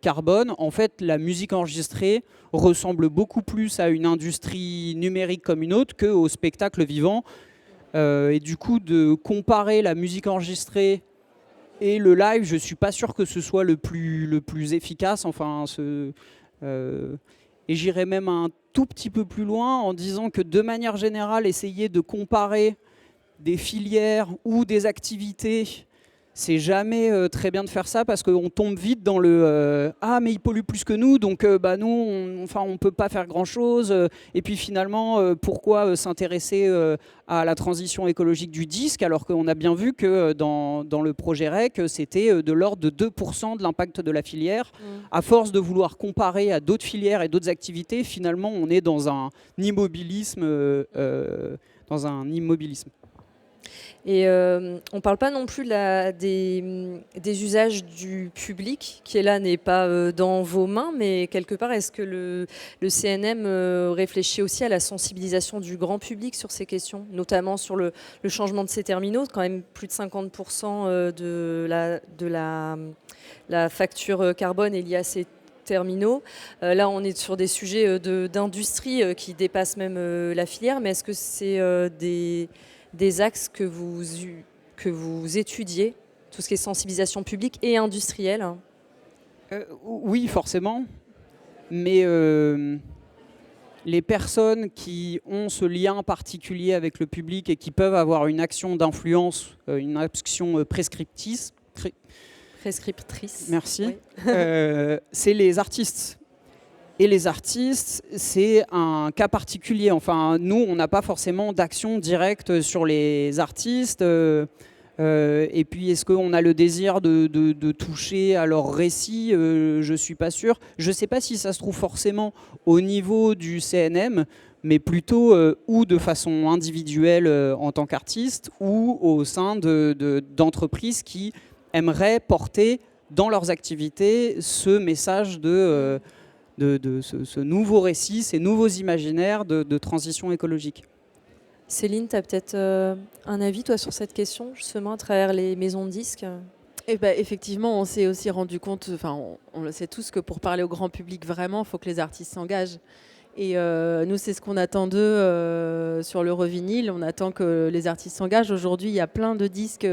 carbone, en fait, la musique enregistrée ressemble beaucoup plus à une industrie numérique comme une autre qu'au spectacle vivant. Et du coup, de comparer la musique enregistrée et le live, je ne suis pas sûr que ce soit le plus efficace. Enfin, et j'irais même un tout petit peu plus loin en disant que de manière générale, essayer de comparer des filières ou des activités, c'est jamais très bien de faire ça parce qu'on tombe vite dans le ah mais ils polluent plus que nous, donc nous on peut pas faire grand chose, et puis finalement pourquoi s'intéresser à la transition écologique du disque alors qu'on a bien vu que dans le projet REC c'était de l'ordre de 2% de l'impact de la filière. À force de vouloir comparer à d'autres filières et d'autres activités, finalement on est dans un immobilisme. Et on ne parle pas non plus des usages du public, qui là n'est pas dans vos mains, mais quelque part, est-ce que le CNM réfléchit aussi à la sensibilisation du grand public sur ces questions, notamment sur le changement de ces terminaux? Quand même plus de 50% de la facture carbone est liée à ces terminaux. Là, on est sur des sujets d'industrie qui dépassent même la filière, mais est-ce que c'est des axes que vous étudiez, tout ce qui est sensibilisation publique et industrielle? Oui, forcément. Mais les personnes qui ont ce lien particulier avec le public et qui peuvent avoir une action d'influence, une action prescriptrice. Merci. Oui. C'est les artistes. Et les artistes, c'est un cas particulier. Enfin, nous, on n'a pas forcément d'action directe sur les artistes. Et puis, est-ce qu'on a le désir de toucher à leur récit? Je ne suis pas sûr. Je ne sais pas si ça se trouve forcément au niveau du CNM, mais plutôt ou de façon individuelle en tant qu'artiste, ou au sein d'entreprises qui aimeraient porter dans leurs activités ce message de ce nouveau récit, ces nouveaux imaginaires de transition écologique. Céline, tu as peut-être un avis, toi, sur cette question, justement, à travers les maisons de disques? Effectivement, on s'est aussi rendu compte, enfin, on le sait tous, que pour parler au grand public, vraiment, il faut que les artistes s'engagent. Et nous, c'est ce qu'on attend d'eux sur l'Eurovinyle. On attend que les artistes s'engagent. Aujourd'hui, il y a plein de disques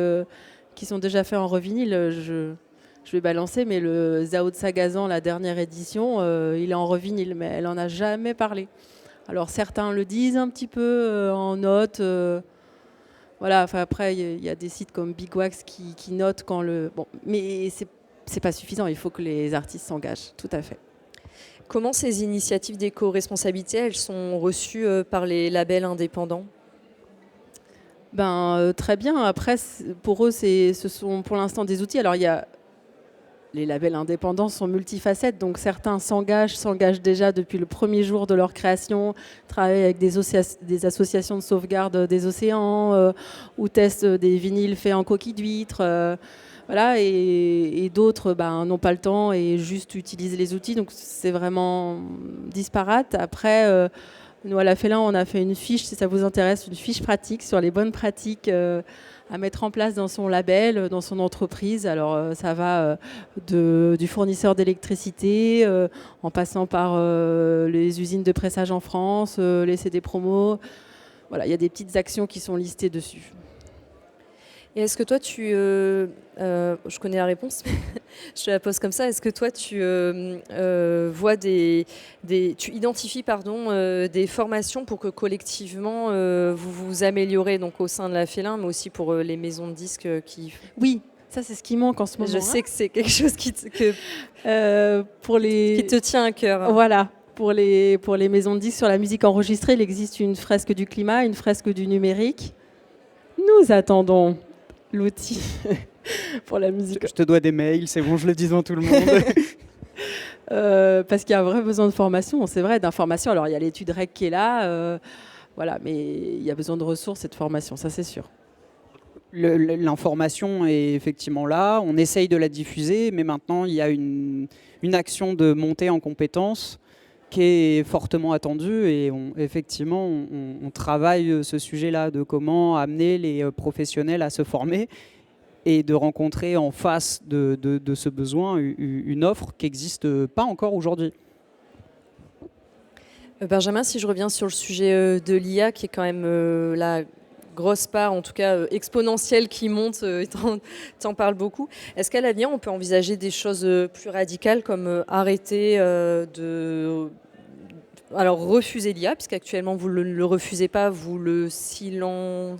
qui sont déjà faits en revinyle. Je vais balancer, mais le Zao de Sagazan, la dernière édition, il est en revinyle, mais elle n'en a jamais parlé. Alors certains le disent un petit peu en note. Voilà, enfin, après, il y a des sites comme Big Wax qui notent quand le... Bon, mais c'est pas suffisant, il faut que les artistes s'engagent, tout à fait. Comment ces initiatives d'éco-responsabilité, elles sont reçues par les labels indépendants? Très bien. Après, pour eux, ce sont pour l'instant des outils. Alors, les labels indépendants sont multifacettes, donc certains s'engagent déjà depuis le premier jour de leur création, travaillent avec des associations de sauvegarde des océans ou testent des vinyles faits en coquilles d'huîtres. Voilà, et d'autres n'ont pas le temps et juste utilisent les outils. Donc c'est vraiment disparate. Après, nous à la Félin, on a fait une fiche, si ça vous intéresse, une fiche pratique sur les bonnes pratiques à mettre en place dans son label, dans son entreprise. Alors ça va du fournisseur d'électricité, en passant par les usines de pressage en France, les CD promos. Voilà, il y a des petites actions qui sont listées dessus. Et est-ce que toi, je connais la réponse, mais je te la pose comme ça. Est-ce que toi, tu vois tu identifies des formations pour que collectivement vous vous améliorez donc au sein de la Félin, mais aussi pour les maisons de disques qui. Oui, ça c'est ce qui manque en ce moment. Je sais que c'est quelque chose qui te tient à cœur. Voilà. Pour les maisons de disques sur la musique enregistrée, il existe une fresque du climat, une fresque du numérique. Nous attendons l'outil pour la musique. Je te dois des mails, c'est bon, je le dis devant tout le monde. Parce qu'il y a un vrai besoin de formation, c'est vrai, d'information. Alors il y a l'étude REC qui est là, voilà, mais il y a besoin de ressources et de formation, ça c'est sûr. L'information est effectivement là, on essaye de la diffuser, mais maintenant il y a une action de montée en compétences qui est fortement attendue et effectivement on travaille ce sujet-là de comment amener les professionnels à se former et de rencontrer en face de ce besoin une offre qui n'existe pas encore aujourd'hui. Benjamin, si je reviens sur le sujet de l'IA, qui est quand même la grosse part, en tout cas exponentielle, qui monte, t'en parles beaucoup. Est-ce qu'à l'avenir, on peut envisager des choses plus radicales comme arrêter alors refuser l'IA, puisqu'actuellement vous ne le refusez pas, vous le silenciez,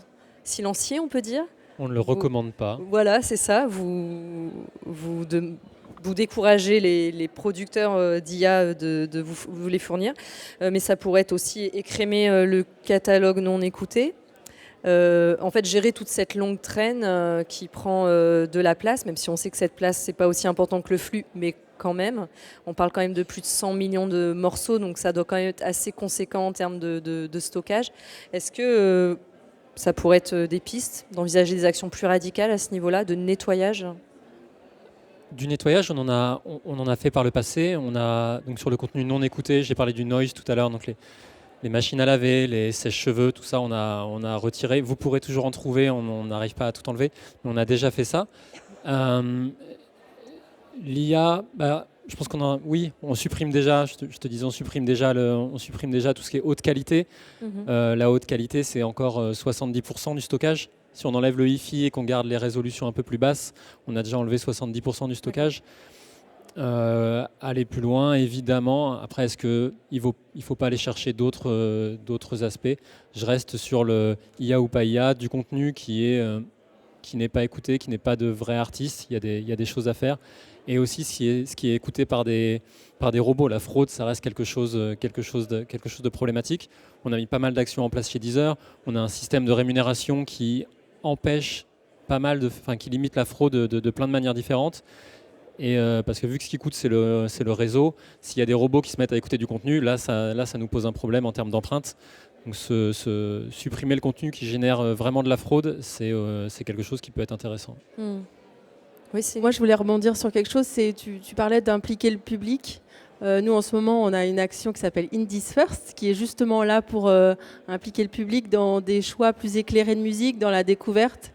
on peut dire? On ne le recommande pas. Voilà, c'est ça. Vous découragez les producteurs d'IA de vous les fournir. Mais ça pourrait être aussi écrémer le catalogue non écouté. En fait, gérer toute cette longue traîne qui prend de la place, même si on sait que cette place, c'est pas aussi important que le flux, mais quand même. On parle quand même de plus de 100 millions de morceaux, donc ça doit quand même être assez conséquent en termes de stockage. Est-ce que ça pourrait être des pistes, d'envisager des actions plus radicales à ce niveau-là, de nettoyage? Du nettoyage, on en a fait par le passé. Donc sur le contenu non écouté, j'ai parlé du noise tout à l'heure, donc les machines à laver, les sèche-cheveux, tout ça, on a retiré. Vous pourrez toujours en trouver, on n'arrive pas à tout enlever, mais on a déjà fait ça. L'IA, je pense on supprime déjà, je te disais, on supprime déjà tout ce qui est haute qualité. La haute qualité, c'est encore 70% du stockage. Si on enlève le Hi-Fi et qu'on garde les résolutions un peu plus basses, on a déjà enlevé 70% du stockage. Aller plus loin, évidemment. Après, est-ce qu'il ne faut pas aller chercher d'autres aspects? Je reste sur le IA ou pas IA, du contenu qui n'est pas écouté, qui n'est pas de vrais artistes. Il y a des choses à faire. Et aussi ce qui est écouté par des robots. La fraude, ça reste quelque chose de problématique. On a mis pas mal d'actions en place chez Deezer. On a un système de rémunération qui empêche qui limite la fraude de plein de manières différentes. Et parce que vu que ce qui coûte, c'est le réseau, s'il y a des robots qui se mettent à écouter du contenu, là, ça nous pose un problème en termes d'empreinte. Donc supprimer le contenu qui génère vraiment de la fraude, c'est quelque chose qui peut être intéressant. Oui, moi, je voulais rebondir sur quelque chose. Tu parlais d'impliquer le public. Nous, en ce moment, on a une action qui s'appelle Indies First, qui est justement là pour impliquer le public dans des choix plus éclairés de musique, dans la découverte.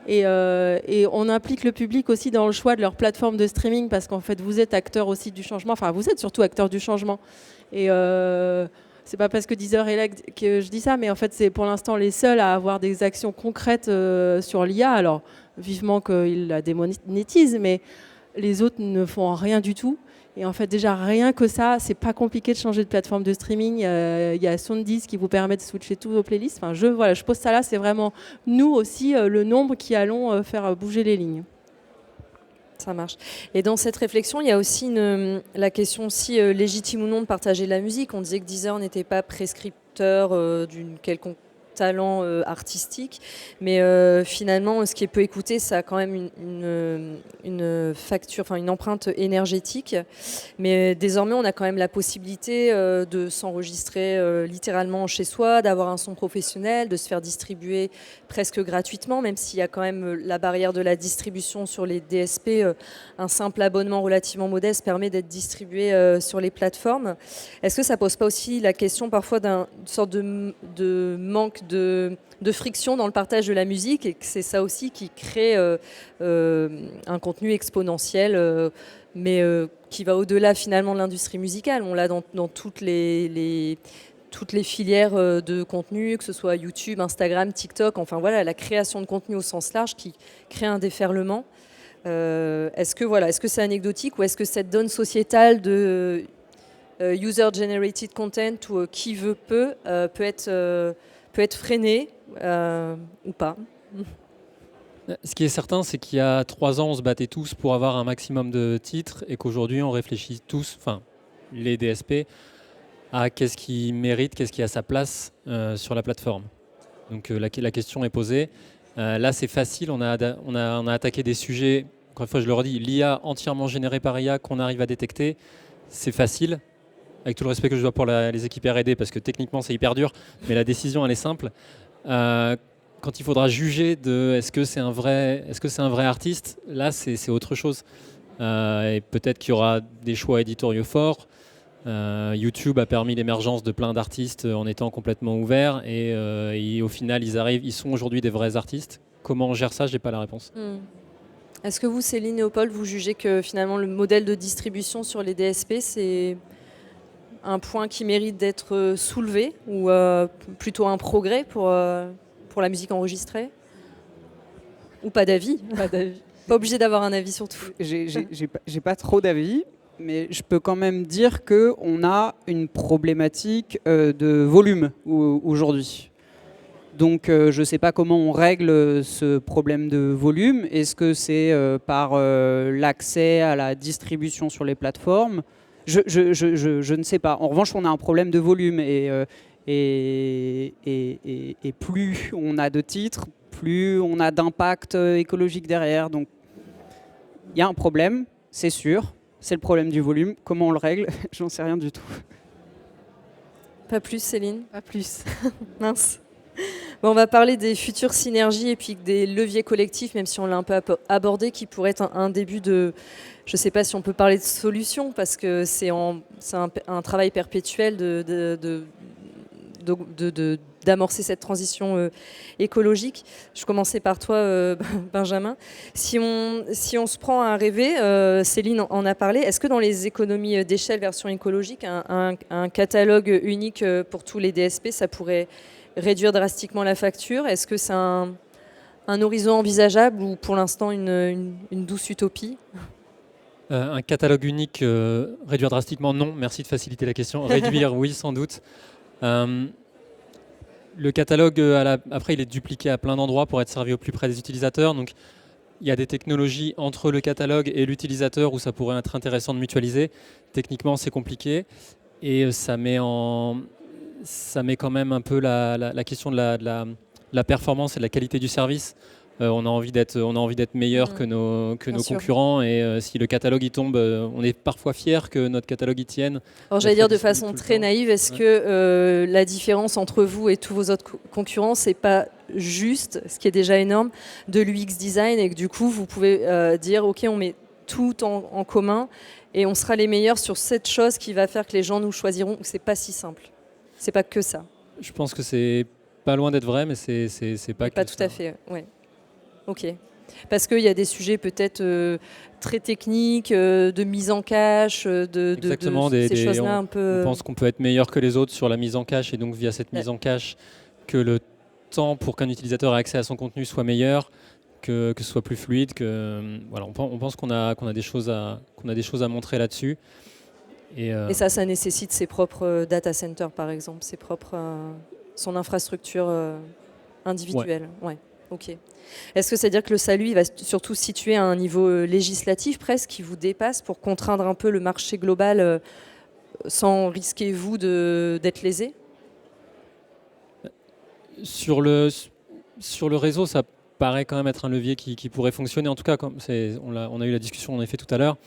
Et on implique le public aussi dans le choix de leur plateforme de streaming, parce qu'en fait, vous êtes acteur aussi du changement. Enfin, vous êtes surtout acteur du changement. Et c'est pas parce que Deezer est là que je dis ça, mais en fait, c'est pour l'instant les seuls à avoir des actions concrètes sur l'IA. Alors, vivement qu'ils la démonétisent, mais les autres ne font rien du tout. Et en fait, déjà, rien que ça, c'est pas compliqué de changer de plateforme de streaming. Il y a Soundis qui vous permet de switcher tous vos playlists. Enfin, je pose ça là, c'est vraiment nous aussi, le nombre qui allons faire bouger les lignes. Ça marche. Et dans cette réflexion, il y a aussi la question aussi légitime ou non de partager la musique. On disait que Deezer n'était pas prescripteur d'une quelconque talent artistique, mais finalement, ce qui est peu écouté, ça a quand même une facture, enfin une empreinte énergétique. Mais désormais, on a quand même la possibilité de s'enregistrer littéralement chez soi, d'avoir un son professionnel, de se faire distribuer presque gratuitement, même s'il y a quand même la barrière de la distribution sur les DSP. Un simple abonnement relativement modeste permet d'être distribué sur les plateformes. Est-ce que ça pose pas aussi la question parfois d'une sorte de manque de friction dans le partage de la musique, et que c'est ça aussi qui crée un contenu exponentiel, mais qui va au-delà finalement de l'industrie musicale. On l'a dans toutes les filières de contenu, que ce soit YouTube, Instagram, TikTok, enfin voilà, la création de contenu au sens large qui crée un déferlement. Est-ce que c'est anecdotique, ou est-ce que cette donne sociétale de user-generated content, ou qui veut peut être freinée ou pas? Ce qui est certain, c'est qu'il y a 3 ans, on se battait tous pour avoir un maximum de titres, et qu'aujourd'hui, on réfléchit tous, enfin les DSP, à qu'est-ce qui mérite, qu'est-ce qui a sa place sur la plateforme. Donc la question est posée. Là, c'est facile, on a attaqué des sujets, encore une fois, je le redis, l'IA entièrement générée par IA qu'on arrive à détecter, c'est facile, avec tout le respect que je dois pour les équipes R&D, parce que techniquement, c'est hyper dur, mais la décision, elle est simple. Quand il faudra juger de est-ce que c'est un vrai artiste, là, c'est autre chose. Et peut-être qu'il y aura des choix éditoriaux forts. YouTube a permis l'émergence de plein d'artistes en étant complètement ouvert, et au final ils sont aujourd'hui des vrais artistes. Comment on gère ça? J'ai pas la réponse. Est-ce que vous, Céline et Paul, vous jugez que finalement le modèle de distribution sur les DSP, c'est un point qui mérite d'être soulevé, ou plutôt un progrès pour la musique enregistrée? Ou pas d'avis? Pas obligé d'avoir un avis sur tout. J'ai pas trop d'avis, mais je peux quand même dire qu'on a une problématique de volume aujourd'hui. Donc je ne sais pas comment on règle ce problème de volume. Est-ce que c'est par l'accès à la distribution sur les plateformes? Je ne sais pas. En revanche, on a un problème de volume, et plus on a de titres, plus on a d'impact écologique derrière. Donc il y a un problème, c'est sûr. C'est le problème du volume. Comment on le règle? J'en sais rien du tout. Pas plus, Céline? Pas plus. Mince. Bon, on va parler des futures synergies et puis des leviers collectifs, même si on l'a un peu abordé, qui pourrait être un début de... Je ne sais pas si on peut parler de solution, parce que c'est un travail perpétuel d'amorcer cette transition écologique. Je commençais par toi, Benjamin. Si on se prend à rêver, Céline en a parlé, est-ce que dans les économies d'échelle version écologique, un catalogue unique pour tous les DSP, ça pourrait réduire drastiquement la facture? Est-ce que c'est un horizon envisageable, ou pour l'instant une douce utopie? Un catalogue unique, réduire drastiquement, non. Merci de faciliter la question. Réduire, oui, sans doute. Le catalogue, après, il est dupliqué à plein d'endroits pour être servi au plus près des utilisateurs. Donc, il y a des technologies entre le catalogue et l'utilisateur où ça pourrait être intéressant de mutualiser. Techniquement, c'est compliqué, et ça met quand même un peu la question de la performance et de la qualité du service. On a envie d'être meilleur que nos concurrents, et si le catalogue y tombe, on est parfois fier que notre catalogue y tienne. Alors j'allais dire de façon très naïve, est-ce que la différence entre vous et tous vos autres concurrents, c'est pas juste, ce qui est déjà énorme, de l'UX design, et que du coup vous pouvez dire ok, on met tout en commun et on sera les meilleurs sur cette chose qui va faire que les gens nous choisiront? C'est pas si simple. C'est pas que ça. Je pense que c'est pas loin d'être vrai, mais c'est pas que pas ça. Tout à fait, ouais. Ok. Parce qu'il y a des sujets peut-être très techniques, de mise en cache, Exactement, ces choses-là un peu... On pense qu'on peut être meilleur que les autres sur la mise en cache, et donc via cette mise en cache, que le temps pour qu'un utilisateur ait accès à son contenu soit meilleur, que ce soit plus fluide. Voilà, on pense qu'on a des choses à montrer là-dessus. Et ça nécessite ses propres data centers, par exemple, son infrastructure individuelle. Ouais. Ok. Est-ce que ça veut dire que le salut il va surtout se situer à un niveau législatif presque, qui vous dépasse, pour contraindre un peu le marché global sans risquer, vous, d'être lésé? Sur le réseau, ça paraît quand même être un levier qui pourrait fonctionner. En tout cas, on a eu la discussion en effet tout à l'heure.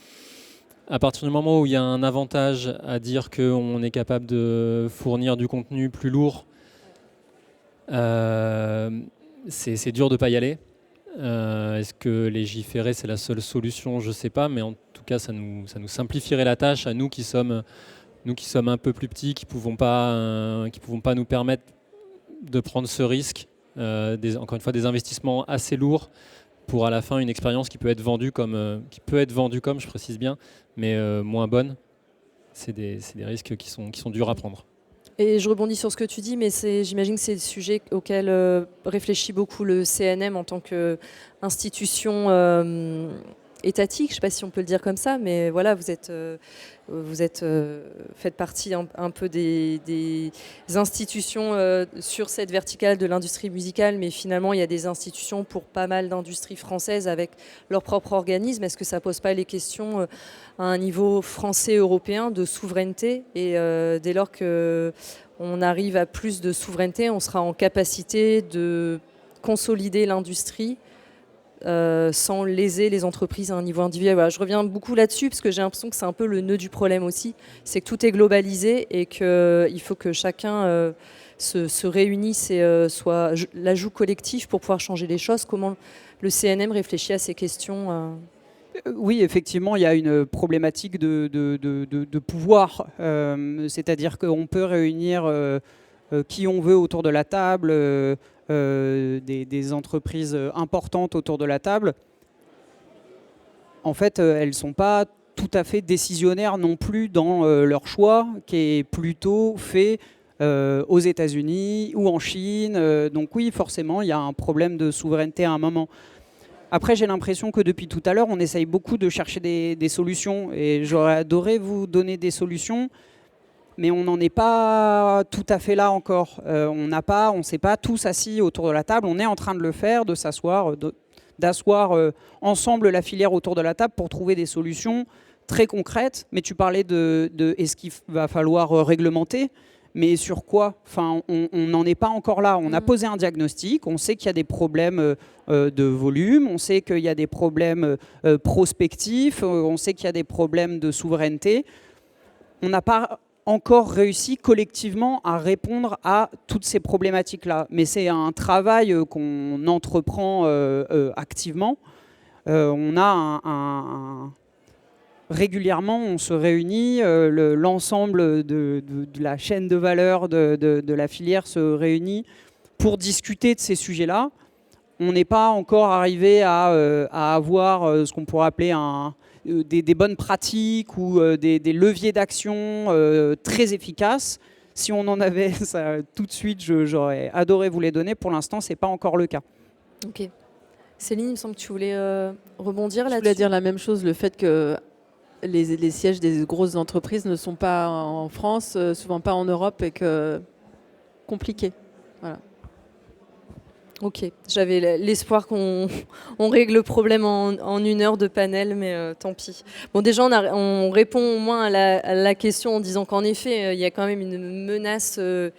À partir du moment où il y a un avantage à dire qu'on est capable de fournir du contenu plus lourd, c'est dur de ne pas y aller. Est-ce que légiférer, c'est la seule solution? Je ne sais pas, mais en tout cas, ça nous simplifierait la tâche à nous qui sommes un peu plus petits, qui ne pouvons pas nous permettre de prendre ce risque. Encore une fois, des investissements assez lourds pour à la fin une expérience qui peut être vendue comme, je précise bien, mais moins bonne. C'est des risques qui sont durs à prendre. Et je rebondis sur ce que tu dis, mais j'imagine que c'est le sujet auquel réfléchit beaucoup le CNM en tant qu'institution étatique, je ne sais pas si on peut le dire comme ça, mais voilà, faites partie un peu des institutions sur cette verticale de l'industrie musicale, mais finalement il y a des institutions pour pas mal d'industries françaises avec leur propre organisme. Est-ce que ça ne pose pas les questions à un niveau français-européen de souveraineté, et dès lors qu'on arrive à plus de souveraineté, on sera en capacité de consolider l'industrie sans léser les entreprises à un niveau individuel. Voilà, je reviens beaucoup là-dessus parce que j'ai l'impression que c'est un peu le nœud du problème aussi, c'est que tout est globalisé et qu'il faut que chacun se réunisse et soit l'ajout collectif pour pouvoir changer les choses. Comment le CNM réfléchit à ces questions Oui, effectivement, il y a une problématique de pouvoir, c'est-à-dire qu'on peut réunir qui on veut autour de la table, des entreprises importantes autour de la table. En fait, elles ne sont pas tout à fait décisionnaires non plus dans leur choix, qui est plutôt fait aux États-Unis ou en Chine. Donc oui, forcément, il y a un problème de souveraineté à un moment. Après, j'ai l'impression que depuis tout à l'heure, on essaye beaucoup de chercher des solutions. Et j'aurais adoré vous donner des solutions, mais on n'en est pas tout à fait là encore. On ne s'est pas tous assis autour de la table. On est en train de le faire, de s'asseoir, d'asseoir ensemble la filière autour de la table pour trouver des solutions très concrètes. Mais tu parlais de est-ce qu'il va falloir réglementer ? Mais sur quoi ? Enfin, on n'en est pas encore là. On a posé un diagnostic, on sait qu'il y a des problèmes de volume, on sait qu'il y a des problèmes prospectifs, on sait qu'il y a des problèmes de souveraineté. On n'a pas encore réussi collectivement à répondre à toutes ces problématiques-là. Mais c'est un travail qu'on entreprend activement. On a régulièrement, on se réunit, l'ensemble de la chaîne de valeur de la filière se réunit pour discuter de ces sujets-là. On n'est pas encore arrivé à avoir ce qu'on pourrait appeler des bonnes pratiques ou des leviers d'action très efficaces. Si on en avait ça, tout de suite, j'aurais adoré vous les donner. Pour l'instant, ce n'est pas encore le cas. Ok. Céline, il me semble que tu voulais rebondir là-dessus. Je voulais dire la même chose, le fait que les sièges des grosses entreprises ne sont pas en France, souvent pas en Europe, et que compliqué. Voilà. Ok, j'avais l'espoir qu'on règle le problème en 1 heure de panel, mais tant pis. Bon, déjà, on répond au moins à la question en disant qu'en effet, il y a quand même une menace de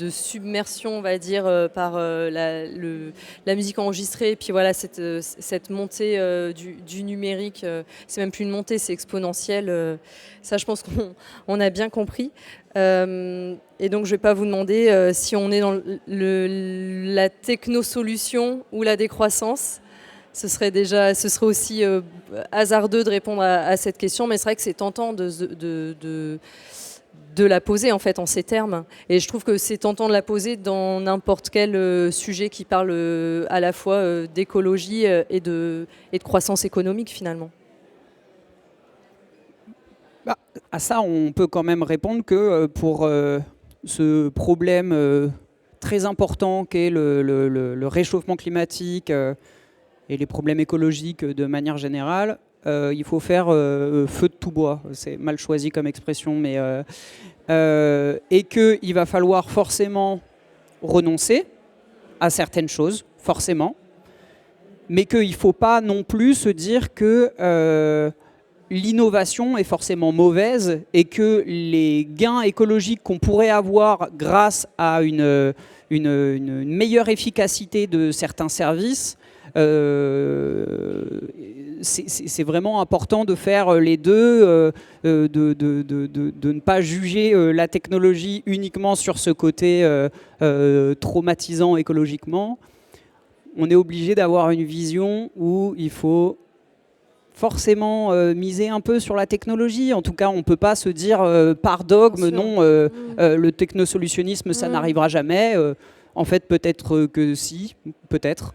submersion, on va dire, par la musique enregistrée. Et puis voilà, cette montée du numérique, c'est même plus une montée, c'est exponentiel. Ça, je pense qu'on a bien compris. Et donc, je ne vais pas vous demander si on est dans la technosolution ou la décroissance. Ce serait aussi hasardeux de répondre à cette question, mais c'est vrai que c'est tentant de la poser en fait en ces termes. Et je trouve que c'est tentant de la poser dans n'importe quel sujet qui parle à la fois d'écologie et de croissance économique finalement. À ça, on peut quand même répondre que pour ce problème très important qu'est le réchauffement climatique et les problèmes écologiques de manière générale, il faut faire feu de tout bois. C'est mal choisi comme expression, mais et qu'il va falloir forcément renoncer à certaines choses, forcément, mais qu'il ne faut pas non plus se dire que l'innovation est forcément mauvaise et que les gains écologiques qu'on pourrait avoir grâce à une meilleure efficacité de certains services, c'est vraiment important de faire les deux, de ne pas juger la technologie uniquement sur ce côté traumatisant écologiquement. On est obligé d'avoir une vision où il faut forcément miser un peu sur la technologie. En tout cas, on ne peut pas se dire par dogme, non, le technosolutionnisme, ça n'arrivera jamais. En fait, peut-être que si, peut-être.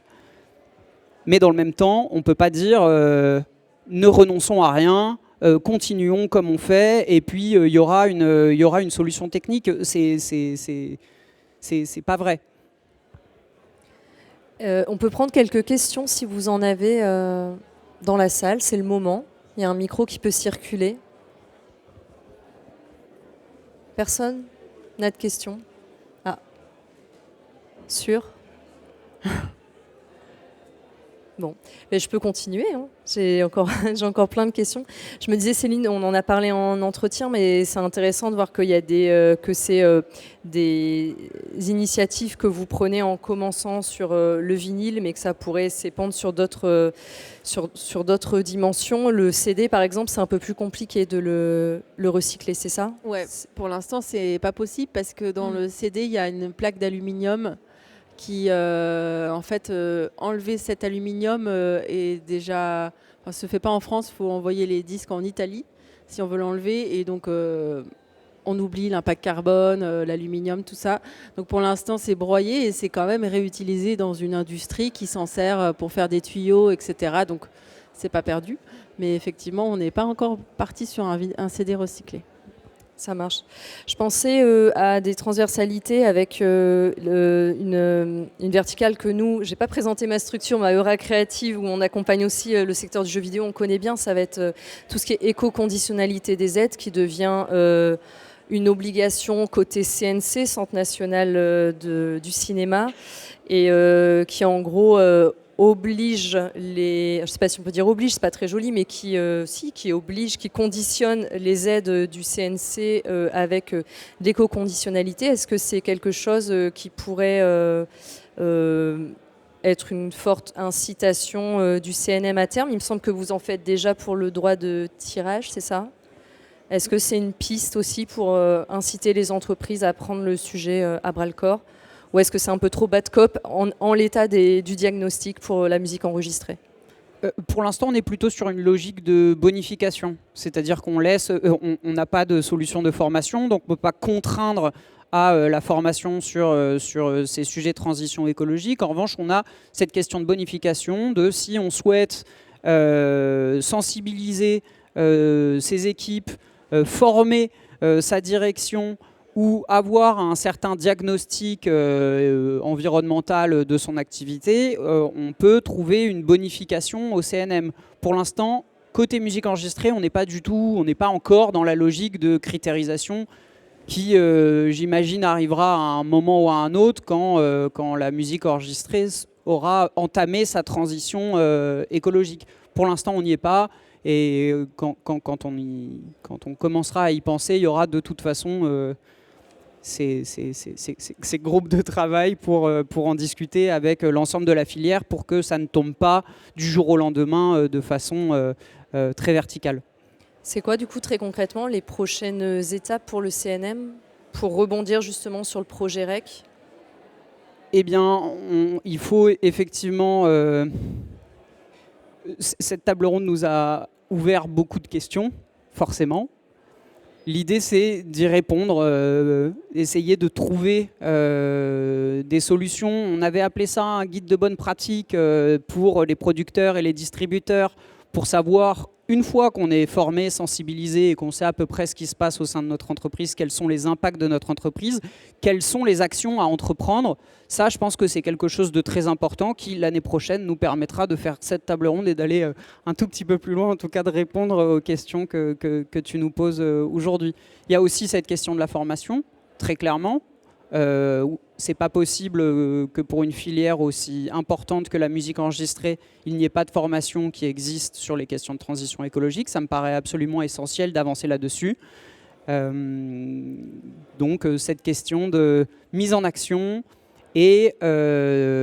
Mais dans le même temps, on ne peut pas dire ne renonçons à rien, continuons comme on fait, et puis il y aura une solution technique. C'est pas vrai. On peut prendre quelques questions si vous en avez dans la salle, c'est le moment. Il y a un micro qui peut circuler. Personne n'a de questions? Ah. Sûr? Bon, mais je peux continuer, hein. J'ai encore plein de questions. Je me disais, Céline, on en a parlé en entretien, mais c'est intéressant de voir qu'il y a que c'est des initiatives que vous prenez en commençant sur le vinyle, mais que ça pourrait s'épandre sur d'autres dimensions. Le CD, par exemple, c'est un peu plus compliqué de le recycler, c'est ça? Ouais, pour l'instant, c'est pas possible parce que dans le CD, il y a une plaque d'aluminium qui, en fait, enlever cet aluminium est déjà... Enfin, se fait pas en France, il faut envoyer les disques en Italie si on veut l'enlever. Et donc, on oublie l'impact carbone, l'aluminium, tout ça. Donc, pour l'instant, c'est broyé et c'est quand même réutilisé dans une industrie qui s'en sert pour faire des tuyaux, etc. Donc, c'est pas perdu. Mais effectivement, on n'est pas encore parti sur un CD recyclé. Ça marche. Je pensais à des transversalités avec une verticale que nous, j'ai pas présenté ma structure, ma Eura Créative, où on accompagne aussi le secteur du jeu vidéo, on connaît bien, ça va être tout ce qui est éco-conditionnalité des aides, qui devient une obligation côté CNC, Centre National du Cinéma, et qui en gros oblige je sais pas si on peut dire oblige, c'est pas très joli, mais qui oblige, qui conditionne les aides du CNC avec l'éco-conditionnalité. Est-ce que c'est quelque chose qui pourrait être une forte incitation du CNM à terme? Il me semble que vous en faites déjà pour le droit de tirage, c'est ça? Est-ce que c'est une piste aussi pour inciter les entreprises à prendre le sujet à bras-le-corps? Ou est-ce que c'est un peu trop bad cop en l'état du diagnostic pour la musique enregistrée? Pour l'instant, on est plutôt sur une logique de bonification. C'est-à-dire qu'on on n'a pas de solution de formation, donc on ne peut pas contraindre à la formation sur ces sujets de transition écologique. En revanche, on a cette question de bonification, de si on souhaite sensibiliser ses équipes, former sa direction, ou avoir un certain diagnostic environnemental de son activité, on peut trouver une bonification au CNM. Pour l'instant, côté musique enregistrée, on n'est pas encore dans la logique de critérisation qui, j'imagine, arrivera à un moment ou à un autre quand la musique enregistrée aura entamé sa transition écologique. Pour l'instant, on n'y est pas. Et quand on commencera à y penser, il y aura de toute façon ces groupes de travail pour en discuter avec l'ensemble de la filière pour que ça ne tombe pas du jour au lendemain de façon très verticale. C'est quoi du coup très concrètement les prochaines étapes pour le CNM pour rebondir justement sur le projet REC? Eh bien, il faut effectivement... cette table ronde nous a ouvert beaucoup de questions, forcément. L'idée, c'est d'y répondre, essayer de trouver des solutions. On avait appelé ça un guide de bonne pratique pour les producteurs et les distributeurs, pour savoir, une fois qu'on est formé, sensibilisé et qu'on sait à peu près ce qui se passe au sein de notre entreprise, quels sont les impacts de notre entreprise, quelles sont les actions à entreprendre. Ça, je pense que c'est quelque chose de très important qui, l'année prochaine, nous permettra de faire cette table ronde et d'aller un tout petit peu plus loin, en tout cas de répondre aux questions que tu nous poses aujourd'hui. Il y a aussi cette question de la formation, très clairement. C'est pas possible que pour une filière aussi importante que la musique enregistrée, il n'y ait pas de formation qui existe sur les questions de transition écologique. Ça me paraît absolument essentiel d'avancer là-dessus. Donc cette question de mise en action et de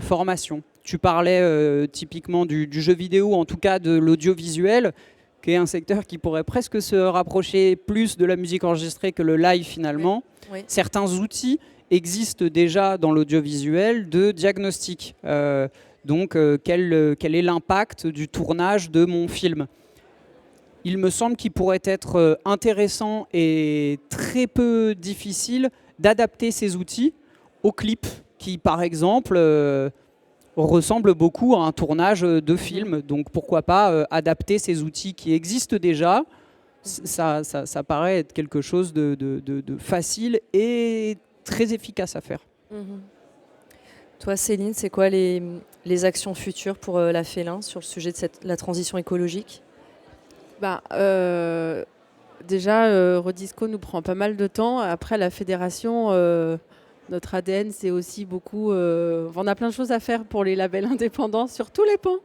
formation. Tu parlais typiquement du jeu vidéo, en tout cas de l'audiovisuel, qui est un secteur qui pourrait presque se rapprocher plus de la musique enregistrée que le live finalement. Oui. Certains outils existent déjà dans l'audiovisuel de diagnostic. Donc quel est l'impact du tournage de mon film ? Il me semble qu'il pourrait être intéressant et très peu difficile d'adapter ces outils aux clips qui, par exemple, ressemblent beaucoup à un tournage de film. Donc pourquoi pas adapter ces outils qui existent déjà. Ça paraît être quelque chose de facile et très efficace à faire. Toi, Céline, c'est quoi les actions futures pour la Félin sur le sujet de la transition écologique ? Déjà, Rodisco nous prend pas mal de temps. Après, la fédération, notre ADN, c'est aussi beaucoup... on a plein de choses à faire pour les labels indépendants sur tous les pans.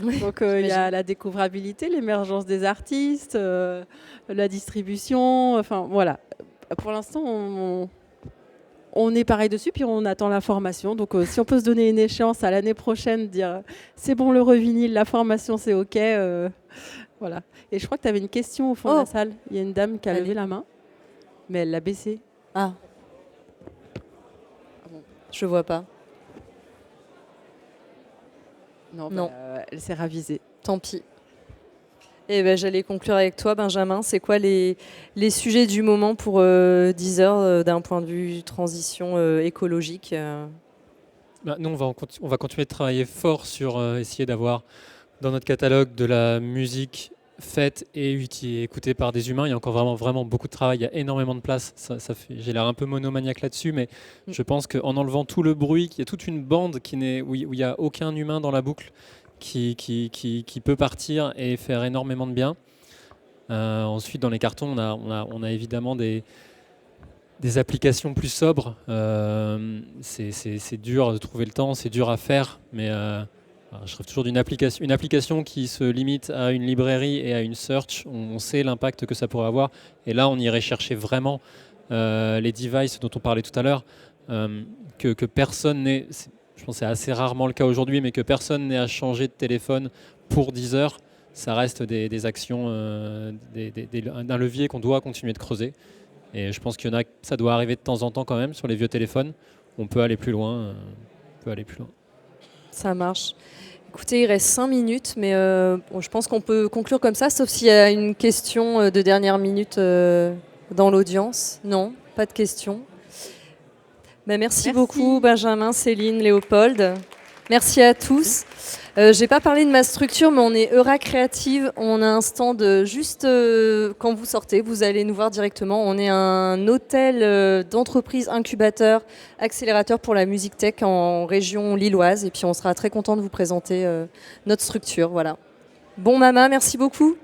Oui, donc, il y a la découvrabilité, l'émergence des artistes, la distribution. Enfin, voilà. Pour l'instant, on est pareil dessus, puis on attend la formation. Donc, si on peut se donner une échéance à l'année prochaine, dire c'est bon le revinyle, la formation, c'est OK. Voilà. Et je crois que tu avais une question au fond de la salle. Il y a une dame qui a levé la main, mais elle l'a baissée. Ah bon. Je vois pas. Non. Elle s'est ravisée. Tant pis. Et j'allais conclure avec toi, Benjamin. C'est quoi les sujets du moment pour Deezer d'un point de vue transition écologique Nous, on va continuer de travailler fort sur essayer d'avoir dans notre catalogue de la musique faite et écoutée par des humains. Il y a encore vraiment beaucoup de travail, il y a énormément de place. J'ai l'air un peu monomaniaque là-dessus, mais je pense qu'en enlevant tout le bruit, il y a toute une bande où il n'y a aucun humain dans la boucle qui peut partir et faire énormément de bien. Ensuite, dans les cartons, on a évidemment des applications plus sobres. C'est dur de trouver le temps, c'est dur à faire, mais... je rêve toujours d'une application qui se limite à une librairie et à une search. On sait l'impact que ça pourrait avoir. Et là, on irait chercher vraiment les devices dont on parlait tout à l'heure, que personne n'ait, je pense que c'est assez rarement le cas aujourd'hui, mais que personne n'ait à changer de téléphone pour Deezer. Ça reste des actions, d'un levier qu'on doit continuer de creuser. Et je pense qu'il y en a, ça doit arriver de temps en temps quand même sur les vieux téléphones. On peut aller plus loin. Ça marche. Écoutez, il reste 5 minutes, mais je pense qu'on peut conclure comme ça, sauf s'il y a une question de dernière minute dans l'audience. Non, pas de question. Merci beaucoup, Benjamin, Céline, Léopold. Merci à tous. Je n'ai pas parlé de ma structure, mais on est Eura Créative. On a un stand juste quand vous sortez, vous allez nous voir directement. On est un hôtel d'entreprise incubateur, accélérateur pour la musique tech en région lilloise. Et puis on sera très content de vous présenter notre structure. Voilà. Bon Mama, merci beaucoup.